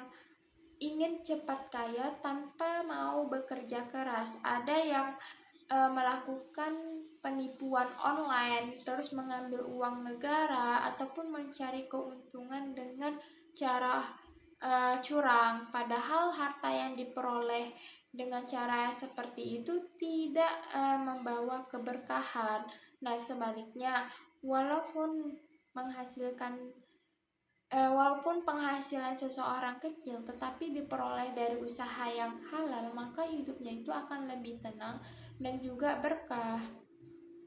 ingin cepat kaya tanpa mau bekerja keras. Ada yang melakukan penipuan online, terus mengambil uang negara ataupun mencari keuntungan dengan cara curang. Padahal harta yang diperoleh dengan cara seperti itu tidak membawa keberkahan. Nah, sebaliknya, walaupun penghasilan seseorang kecil tetapi diperoleh dari usaha yang halal, maka hidupnya itu akan lebih tenang dan juga berkah.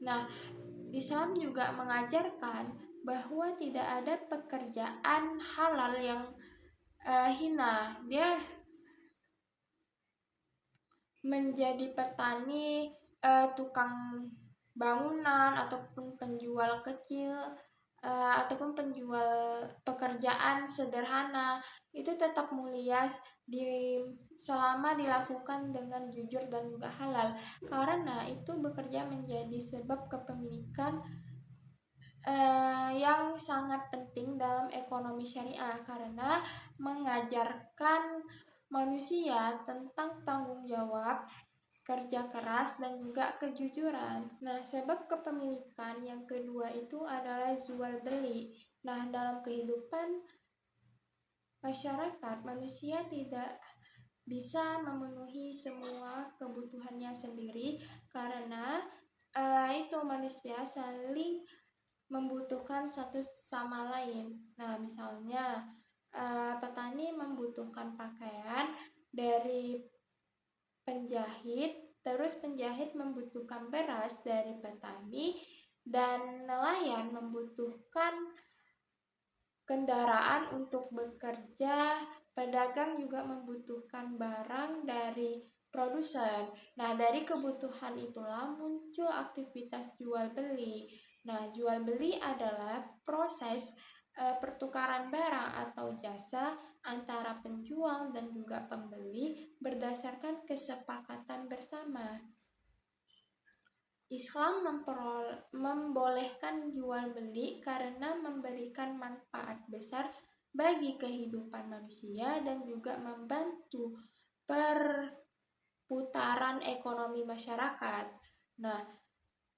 Nah, Islam juga mengajarkan bahwa tidak ada pekerjaan halal yang hina. Dia menjadi petani, tukang bangunan ataupun penjual kecil, ataupun penjual pekerjaan sederhana itu tetap mulia selama dilakukan dengan jujur dan juga halal, karena itu bekerja menjadi sebab kepemilikan yang sangat penting dalam ekonomi syariah, karena mengajarkan manusia tentang tanggung jawab, kerja keras, dan juga kejujuran. Nah, sebab kepemilikan yang kedua itu adalah jual beli. Nah, dalam kehidupan masyarakat, manusia tidak bisa memenuhi semua kebutuhannya sendiri, karena itu manusia saling membutuhkan satu sama lain. Nah, misalnya petani membutuhkan pakaian dari penjahit, terus penjahit membutuhkan beras dari petani, dan nelayan membutuhkan kendaraan untuk bekerja. Pedagang juga membutuhkan barang dari produsen. Nah, dari kebutuhan itulah muncul aktivitas jual beli. Nah, jual beli adalah proses pertukaran barang atau jasa antara penjual dan juga pembeli berdasarkan kesepakatan bersama. Islam membolehkan jual beli karena memberikan manfaat besar bagi kehidupan manusia dan juga membantu perputaran ekonomi masyarakat. Nah,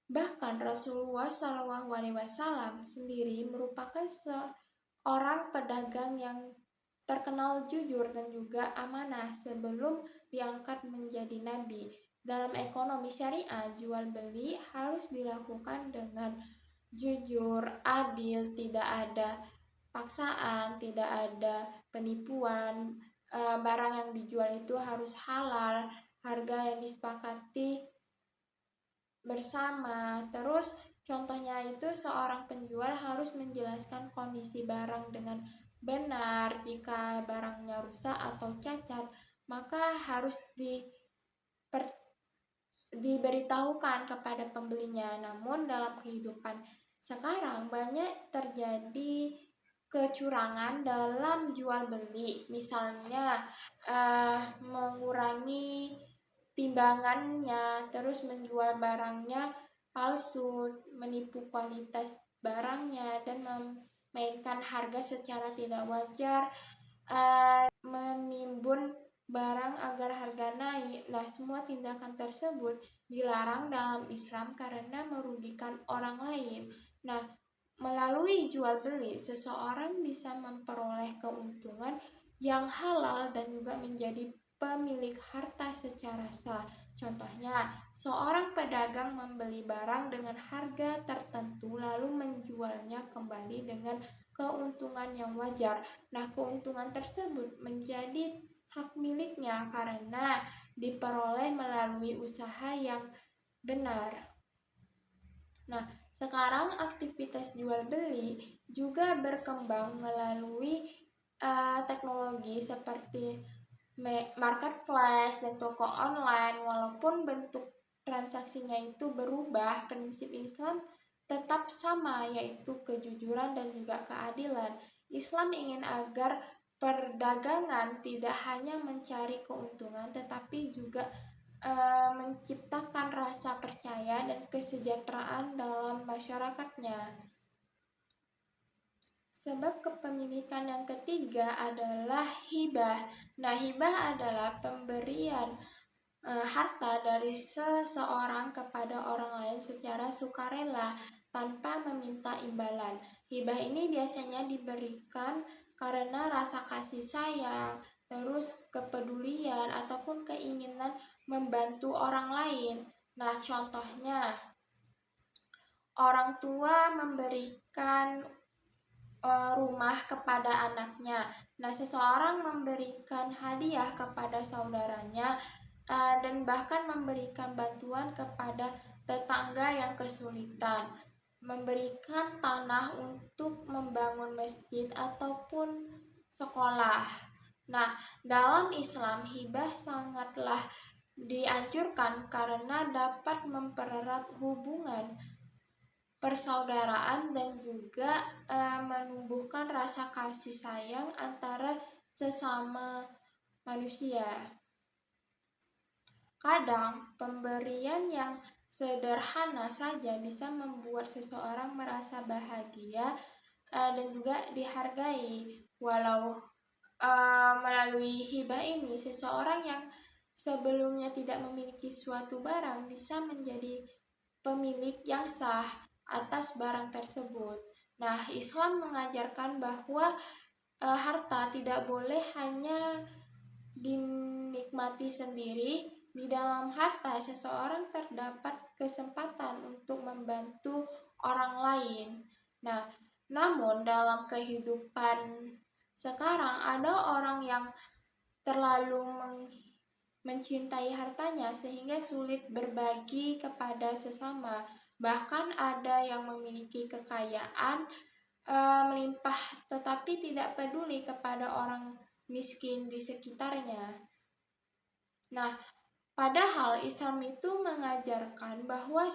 bahkan Rasulullah SAW sendiri merupakan seorang pedagang yang terkenal jujur dan juga amanah sebelum diangkat menjadi nabi. Dalam ekonomi syariah, jual beli harus dilakukan dengan jujur, adil, tidak ada paksaan, tidak ada penipuan. Barang yang dijual itu harus halal, harga yang disepakati bersama. Terus contohnya itu seorang penjual harus menjelaskan kondisi barang dengan benar. Jika barangnya rusak atau cacat, maka harus diberitahukan kepada pembelinya. Namun dalam kehidupan sekarang banyak terjadi kecurangan dalam jual beli. Misalnya mengurangi timbangannya, terus menjual barangnya palsu, menipu kualitas barangnya, dan memainkan harga secara tidak wajar, menimbun barang agar harga naik. Nah, semua tindakan tersebut dilarang dalam Islam karena merugikan orang lain. Nah, melalui jual beli, seseorang bisa memperoleh keuntungan yang halal dan juga menjadi pemilik harta secara sah. Contohnya, seorang pedagang membeli barang dengan harga tertentu lalu menjualnya kembali dengan keuntungan yang wajar. Nah, keuntungan tersebut menjadi hak miliknya karena diperoleh melalui usaha yang benar. Nah, sekarang aktivitas jual beli juga berkembang melalui teknologi seperti marketplace dan toko online. Walaupun bentuk transaksinya itu berubah, prinsip Islam tetap sama, yaitu kejujuran dan juga keadilan. Islam ingin agar perdagangan tidak hanya mencari keuntungan tetapi juga menciptakan rasa percaya dan kesejahteraan dalam masyarakatnya. Sebab kepemilikan yang ketiga adalah hibah. Nah, hibah adalah pemberian harta dari seseorang kepada orang lain secara sukarela tanpa meminta imbalan. Hibah ini biasanya diberikan karena rasa kasih sayang, terus kepedulian ataupun keinginan membantu orang lain. Nah, contohnya orang tua memberikan rumah kepada anaknya. Nah, seseorang memberikan hadiah kepada saudaranya dan bahkan memberikan bantuan kepada tetangga yang kesulitan, memberikan tanah untuk membangun masjid ataupun sekolah. Nah, dalam Islam hibah sangatlah dianjurkan karena dapat mempererat hubungan persaudaraan dan juga menumbuhkan rasa kasih sayang antara sesama manusia. Kadang pemberian yang sederhana saja bisa membuat seseorang merasa bahagia dan juga dihargai. Walau melalui hibah ini seseorang yang sebelumnya tidak memiliki suatu barang bisa menjadi pemilik yang sah atas barang tersebut. Nah, Islam mengajarkan bahwa harta tidak boleh hanya dinikmati sendiri. Di dalam harta seseorang terdapat kesempatan untuk membantu orang lain. Nah, namun dalam kehidupan sekarang ada orang yang terlalu mencintai hartanya sehingga sulit berbagi kepada sesama. Bahkan ada yang memiliki kekayaan melimpah tetapi tidak peduli kepada orang miskin di sekitarnya. Nah, padahal Islam itu mengajarkan bahwa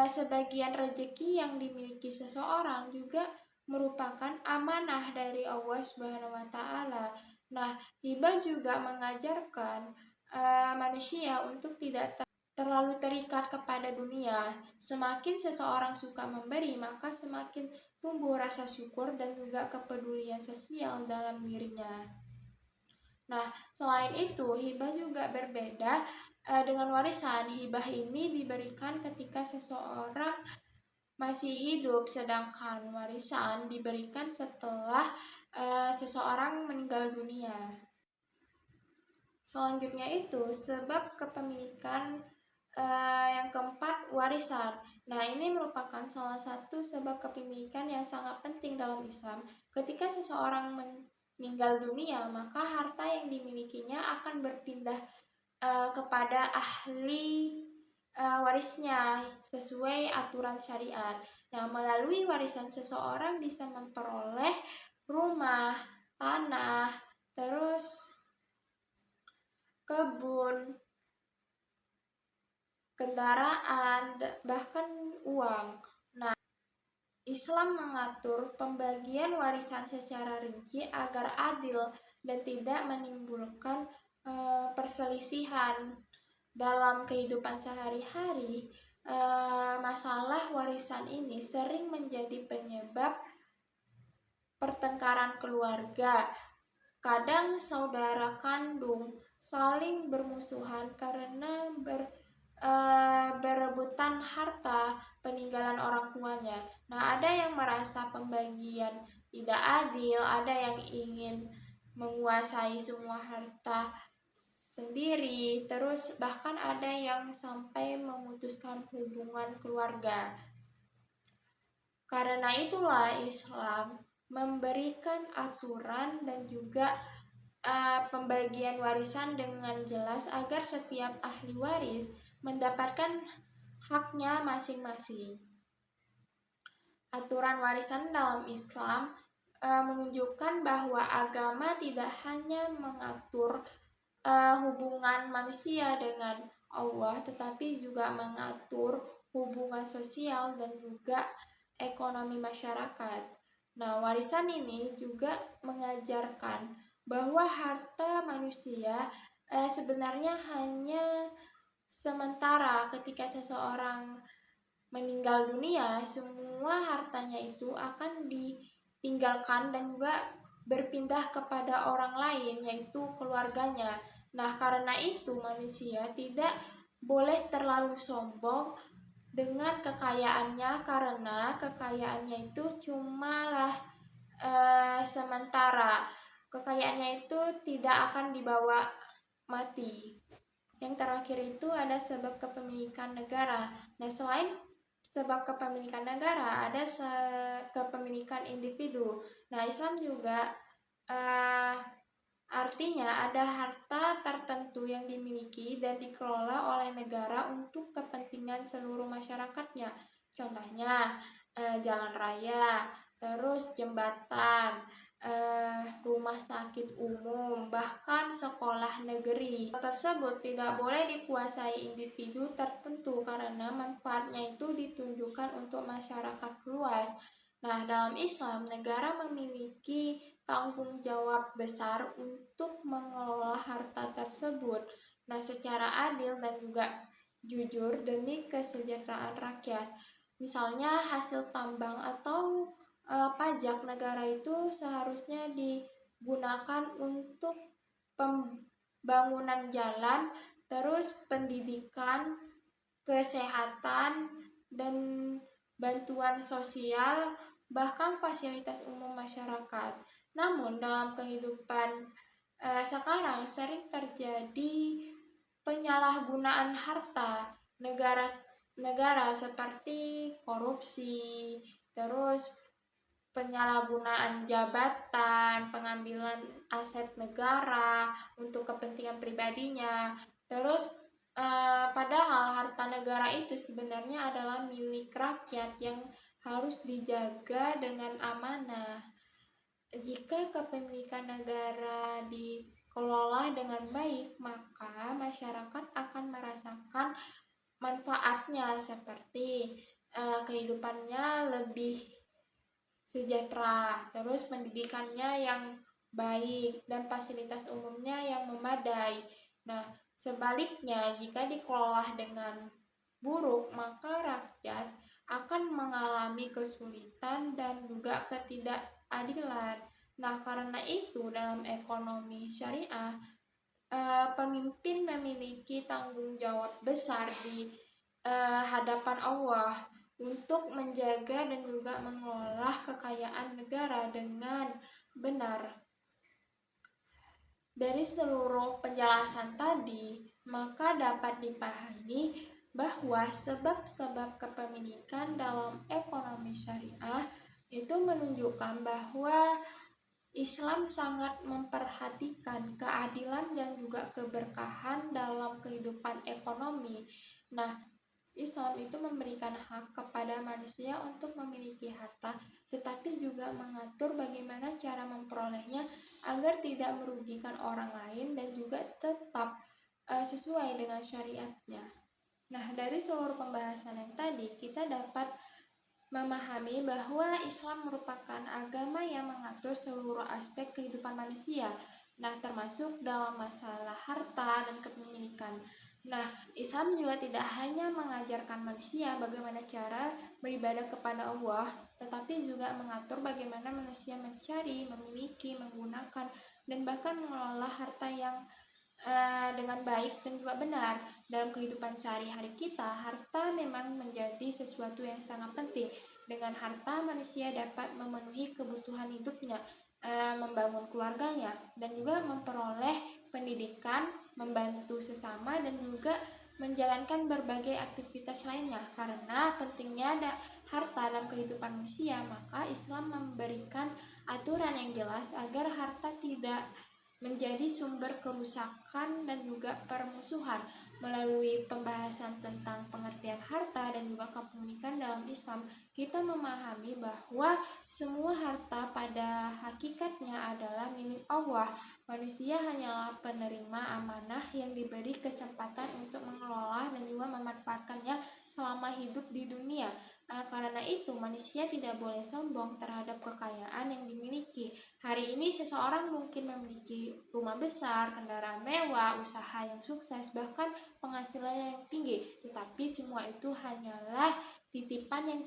sebagian rezeki yang dimiliki seseorang juga merupakan amanah dari Allah Subhanahu wa taala. Nah, hibah juga mengajarkan manusia untuk tidak terlalu terikat kepada dunia. Semakin seseorang suka memberi, maka semakin tumbuh rasa syukur dan juga kepedulian sosial dalam dirinya. Nah, selain itu, hibah juga berbeda dengan warisan. Hibah ini diberikan ketika seseorang masih hidup, sedangkan warisan diberikan setelah seseorang meninggal dunia. Selanjutnya itu sebab kepemilikan yang keempat, warisan. Nah, ini merupakan salah satu sebab kepemilikan yang sangat penting dalam Islam. Ketika seseorang meninggal dunia, maka harta yang dimilikinya akan berpindah kepada ahli warisnya sesuai aturan syariat. Nah, melalui warisan seseorang bisa memperoleh rumah, tanah, terus kebun, kendaraan, bahkan uang. Nah, Islam mengatur pembagian warisan secara rinci agar adil dan tidak menimbulkan perselisihan dalam kehidupan sehari-hari. Masalah warisan ini sering menjadi penyebab pertengkaran keluarga. Kadang saudara kandung saling bermusuhan karena berebutan harta peninggalan orang tuanya. Nah, ada yang merasa pembagian tidak adil, ada yang ingin menguasai semua harta sendiri, terus bahkan ada yang sampai memutuskan hubungan keluarga. Karena itulah Islam memberikan aturan dan juga pembagian warisan dengan jelas agar setiap ahli waris mendapatkan haknya masing-masing. Aturan warisan dalam Islam menunjukkan bahwa agama tidak hanya mengatur hubungan manusia dengan Allah, tetapi juga mengatur hubungan sosial dan juga ekonomi masyarakat. Nah, warisan ini juga mengajarkan bahwa harta manusia sebenarnya hanya sementara. Ketika seseorang meninggal dunia, semua hartanya itu akan ditinggalkan dan juga berpindah kepada orang lain, yaitu keluarganya. Nah, karena itu manusia tidak boleh terlalu sombong dengan kekayaannya, karena kekayaannya itu cumalah sementara. Kekayaannya itu tidak akan dibawa mati. Yang terakhir itu ada sebab kepemilikan negara. Nah, selain sebab kepemilikan negara, ada kepemilikan individu. Nah, Islam juga artinya ada harta tertentu yang dimiliki dan dikelola oleh negara untuk kepentingan seluruh masyarakatnya. Contohnya jalan raya, terus jembatan, rumah sakit umum, bahkan sekolah negeri. Tersebut tidak boleh dikuasai individu tertentu karena manfaatnya itu ditunjukkan untuk masyarakat luas. Nah, dalam Islam, negara memiliki tanggung jawab besar untuk mengelola harta tersebut. Nah, secara adil dan juga jujur demi kesejahteraan rakyat. Misalnya hasil tambang atau pajak negara itu seharusnya digunakan untuk pembangunan jalan, terus pendidikan, kesehatan, dan bantuan sosial, bahkan fasilitas umum masyarakat. Namun dalam kehidupan sekarang sering terjadi penyalahgunaan harta negara seperti korupsi, terus penyalahgunaan jabatan, pengambilan aset negara untuk kepentingan pribadinya. Terus padahal harta negara itu sebenarnya adalah milik rakyat yang harus dijaga dengan amanah. Jika kepemilikan negara dikelola dengan baik, maka masyarakat akan merasakan manfaatnya seperti kehidupannya lebih sejahtera, terus pendidikannya yang baik, dan fasilitas umumnya yang memadai. Nah, sebaliknya, jika dikelola dengan buruk, maka rakyat akan mengalami kesulitan dan juga ketidakadilan. Nah, karena itu dalam ekonomi syariah, pemimpin memiliki tanggung jawab besar di hadapan Allah untuk menjaga dan juga mengelola kekayaan negara dengan benar. Dari seluruh penjelasan tadi, maka dapat dipahami bahwa sebab-sebab kepemilikan dalam ekonomi syariah itu menunjukkan bahwa Islam sangat memperhatikan keadilan dan juga keberkahan dalam kehidupan ekonomi. Nah, Islam itu memberikan hak kepada manusia untuk memiliki harta, tetapi juga mengatur bagaimana cara memperolehnya agar tidak merugikan orang lain dan juga tetap sesuai dengan syariatnya. Nah, dari seluruh pembahasan yang tadi, kita dapat memahami bahwa Islam merupakan agama yang mengatur seluruh aspek kehidupan manusia. Nah, termasuk dalam masalah harta dan kepemilikan. Nah, Islam juga tidak hanya mengajarkan manusia bagaimana cara beribadah kepada Allah, tetapi juga mengatur bagaimana manusia mencari, memiliki, menggunakan, dan bahkan mengelola harta yang dengan baik dan juga benar. Dalam kehidupan sehari-hari kita, harta memang menjadi sesuatu yang sangat penting. Dengan harta, manusia dapat memenuhi kebutuhan hidupnya, membangun keluarganya, dan juga memperoleh pendidikan, membantu sesama, dan juga menjalankan berbagai aktivitas lainnya. Karena pentingnya ada harta dalam kehidupan manusia, maka Islam memberikan aturan yang jelas agar harta tidak menjadi sumber kerusakan dan juga permusuhan. Melalui pembahasan tentang pengertian harta dan juga kepemilikan dalam Islam, kita memahami bahwa semua harta pada hakikatnya adalah milik Allah. Manusia hanyalah penerima amanah yang diberi kesempatan untuk mengelola dan juga memanfaatkannya selama hidup di dunia. Karena itu, manusia tidak boleh sombong terhadap kekayaan yang dimiliki. Hari ini, seseorang mungkin memiliki rumah besar, kendaraan mewah, usaha yang sukses, bahkan penghasilan yang tinggi. Tetapi semua itu hanyalah titipan yang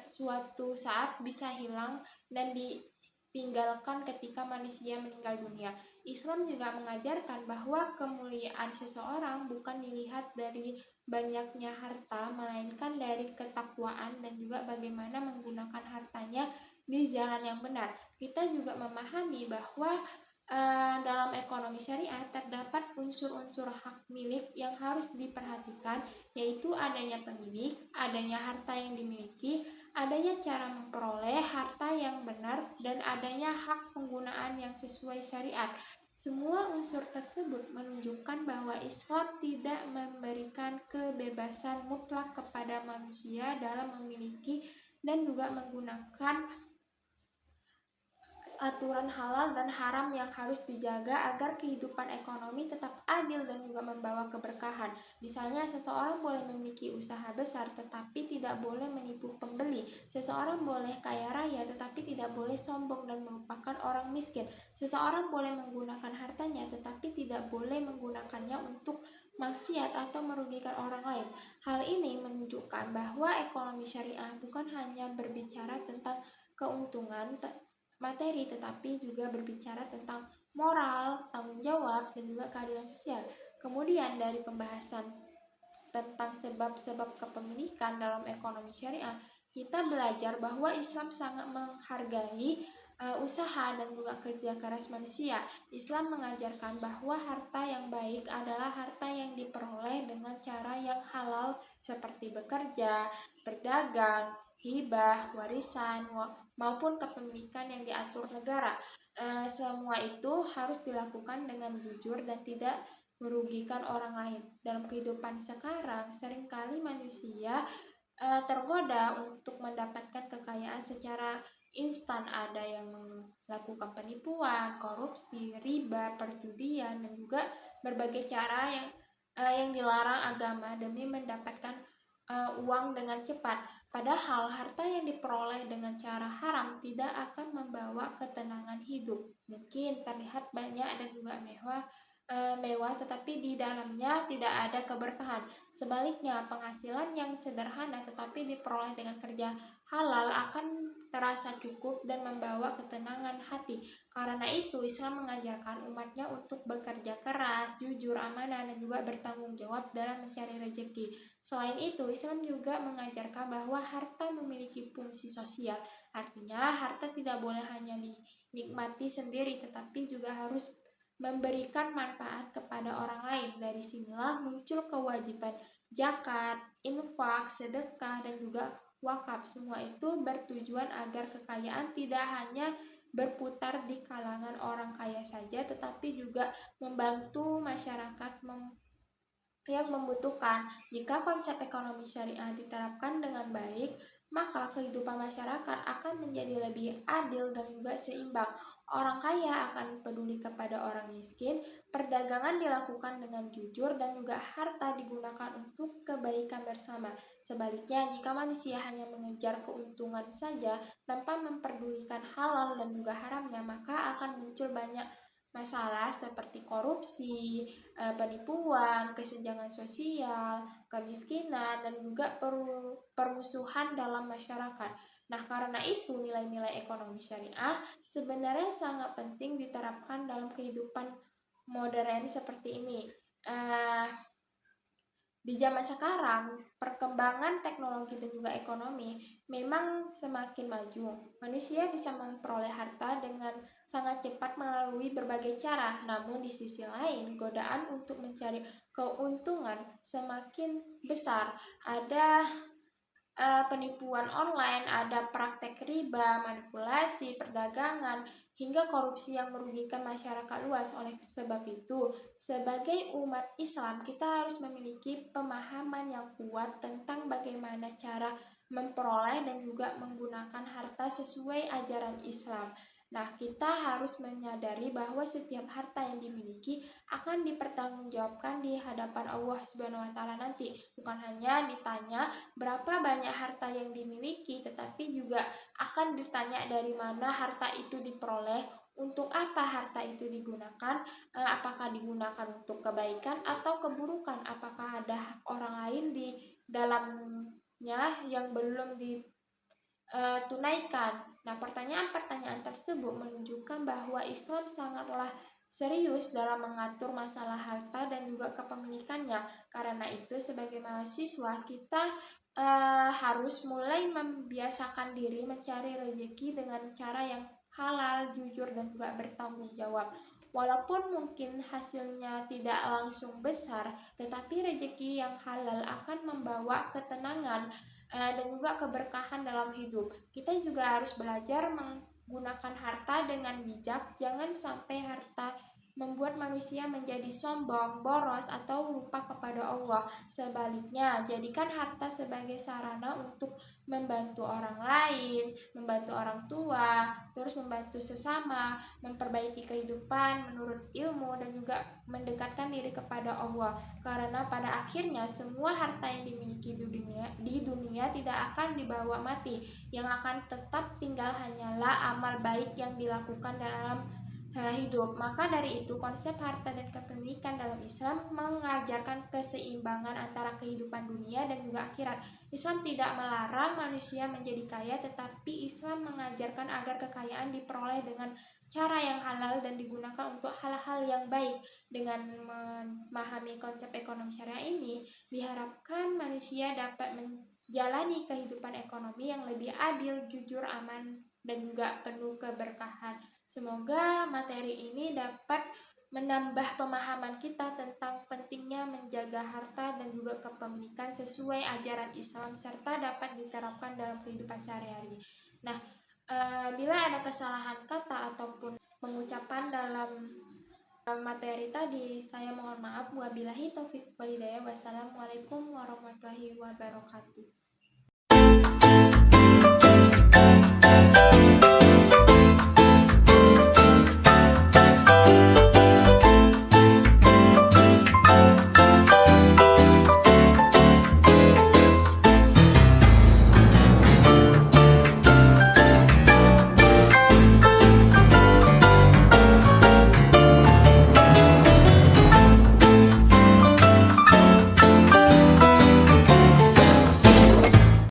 suatu saat bisa hilang dan ditinggalkan ketika manusia meninggal dunia. Islam juga mengajarkan bahwa kemuliaan seseorang bukan dilihat dari banyaknya harta, melainkan dari ketakwaan dan juga bagaimana menggunakan hartanya di jalan yang benar. Kita juga memahami bahwa dalam ekonomi syariah terdapat unsur-unsur hak milik yang harus diperhatikan, yaitu adanya pemilik, adanya harta yang dimiliki, adanya cara memperoleh harta yang benar, dan adanya hak penggunaan yang sesuai syariat. Semua unsur tersebut menunjukkan bahwa Islam tidak memberikan kebebasan mutlak kepada manusia dalam memiliki dan juga menggunakan aturan halal dan haram yang harus dijaga agar kehidupan ekonomi tetap adil dan juga membawa keberkahan. Misalnya, seseorang boleh memiliki usaha besar tetapi tidak boleh menipu pembeli. Seseorang boleh kaya raya tetapi tidak boleh sombong dan merupakan orang miskin. Seseorang boleh menggunakan hartanya tetapi tidak boleh menggunakannya untuk maksiat atau merugikan orang lain. Hal ini menunjukkan bahwa ekonomi syariah bukan hanya berbicara tentang keuntungan materi, tetapi juga berbicara tentang moral, tanggung jawab, dan juga keadilan sosial. Kemudian dari pembahasan tentang sebab-sebab kepemilikan dalam ekonomi syariah, kita belajar bahwa Islam sangat menghargai usaha dan juga kerja keras manusia. Islam mengajarkan bahwa harta yang baik adalah harta yang diperoleh dengan cara yang halal seperti bekerja, berdagang, hibah, warisan, maupun kepemilikan yang diatur negara. Semua itu harus dilakukan dengan jujur dan tidak merugikan orang lain. Dalam kehidupan sekarang, seringkali manusia tergoda untuk mendapatkan kekayaan secara instan. Ada yang melakukan penipuan, korupsi, riba, perjudian, dan juga berbagai cara yang dilarang agama demi mendapatkan uang dengan cepat. Padahal harta yang diperoleh dengan cara haram tidak akan membawa ketenangan hidup. Mungkin terlihat banyak dan juga mewah, tetapi di dalamnya tidak ada keberkahan. Sebaliknya, penghasilan yang sederhana tetapi diperoleh dengan kerja halal akan terasa cukup dan membawa ketenangan hati. Karena itu, Islam mengajarkan umatnya untuk bekerja keras, jujur, amanah, dan juga bertanggung jawab dalam mencari rezeki. Selain itu, Islam juga mengajarkan bahwa harta memiliki fungsi sosial. Artinya, harta tidak boleh hanya dinikmati sendiri, tetapi juga harus memberikan manfaat kepada orang lain. Dari sinilah muncul kewajiban zakat, infak, sedekah, dan juga wakaf. Semua itu bertujuan agar kekayaan tidak hanya berputar di kalangan orang kaya saja, tetapi juga membantu masyarakat yang membutuhkan. Jika konsep ekonomi syariah diterapkan dengan baik, maka kehidupan masyarakat akan menjadi lebih adil dan juga seimbang. Orang kaya akan peduli kepada orang miskin, perdagangan dilakukan dengan jujur, dan juga harta digunakan untuk kebaikan bersama. Sebaliknya, jika manusia hanya mengejar keuntungan saja tanpa memperdulikan halal dan juga haramnya, maka akan muncul banyak masalah seperti korupsi, penipuan, kesenjangan sosial, kemiskinan, dan juga permusuhan dalam masyarakat. Nah, karena itu nilai-nilai ekonomi syariah sebenarnya sangat penting diterapkan dalam kehidupan modern seperti ini. Di zaman sekarang, perkembangan teknologi dan juga ekonomi memang semakin maju. Manusia bisa memperoleh harta dengan sangat cepat melalui berbagai cara. Namun di sisi lain, godaan untuk mencari keuntungan semakin besar. Ada penipuan online, ada praktek riba, manipulasi, perdagangan, hingga korupsi yang merugikan masyarakat luas. Oleh sebab itu, sebagai umat Islam, kita harus memiliki pemahaman yang kuat tentang bagaimana cara memperoleh dan juga menggunakan harta sesuai ajaran Islam. Nah, kita harus menyadari bahwa setiap harta yang dimiliki akan dipertanggungjawabkan di hadapan Allah Subhanahu wa taala nanti. Bukan hanya ditanya berapa banyak harta yang dimiliki, tetapi juga akan ditanya dari mana harta itu diperoleh, untuk apa harta itu digunakan, apakah digunakan untuk kebaikan atau keburukan, apakah ada hak orang lain di dalamnya yang belum tunaikan. Nah, pertanyaan-pertanyaan tersebut menunjukkan bahwa Islam sangatlah serius dalam mengatur masalah harta dan juga kepemilikannya. Karena itu, sebagai mahasiswa, kita harus mulai membiasakan diri mencari rezeki dengan cara yang halal, jujur, dan juga bertanggung jawab. Walaupun mungkin hasilnya tidak langsung besar, tetapi rezeki yang halal akan membawa ketenangan dan juga keberkahan dalam hidup. Kita juga harus belajar menggunakan harta dengan bijak. Jangan sampai harta membuat manusia menjadi sombong, boros, atau lupa kepada Allah. Sebaliknya, jadikan harta sebagai sarana untuk membantu orang lain, membantu orang tua, terus membantu sesama, memperbaiki kehidupan menurut ilmu, dan juga mendekatkan diri kepada Allah. Karena pada akhirnya semua harta yang dimiliki di dunia tidak akan dibawa mati. Yang akan tetap tinggal hanyalah amal baik yang dilakukan dalam hidup. Maka dari itu, konsep harta dan kepemilikan dalam Islam mengajarkan keseimbangan antara kehidupan dunia dan juga akhirat. Islam tidak melarang manusia menjadi kaya, tetapi Islam mengajarkan agar kekayaan diperoleh dengan cara yang halal dan digunakan untuk hal-hal yang baik. Dengan memahami konsep ekonomi syariah ini, diharapkan manusia dapat menjalani kehidupan ekonomi yang lebih adil, jujur, aman, dan juga penuh keberkahan. Semoga materi ini dapat menambah pemahaman kita tentang pentingnya menjaga harta dan juga kepemilikan sesuai ajaran Islam, serta dapat diterapkan dalam kehidupan sehari-hari. Nah, bila ada kesalahan kata ataupun pengucapan dalam materi tadi, saya mohon maaf. Wabillahi taufik walhidayah. Wassalamualaikum warahmatullahi wabarakatuh.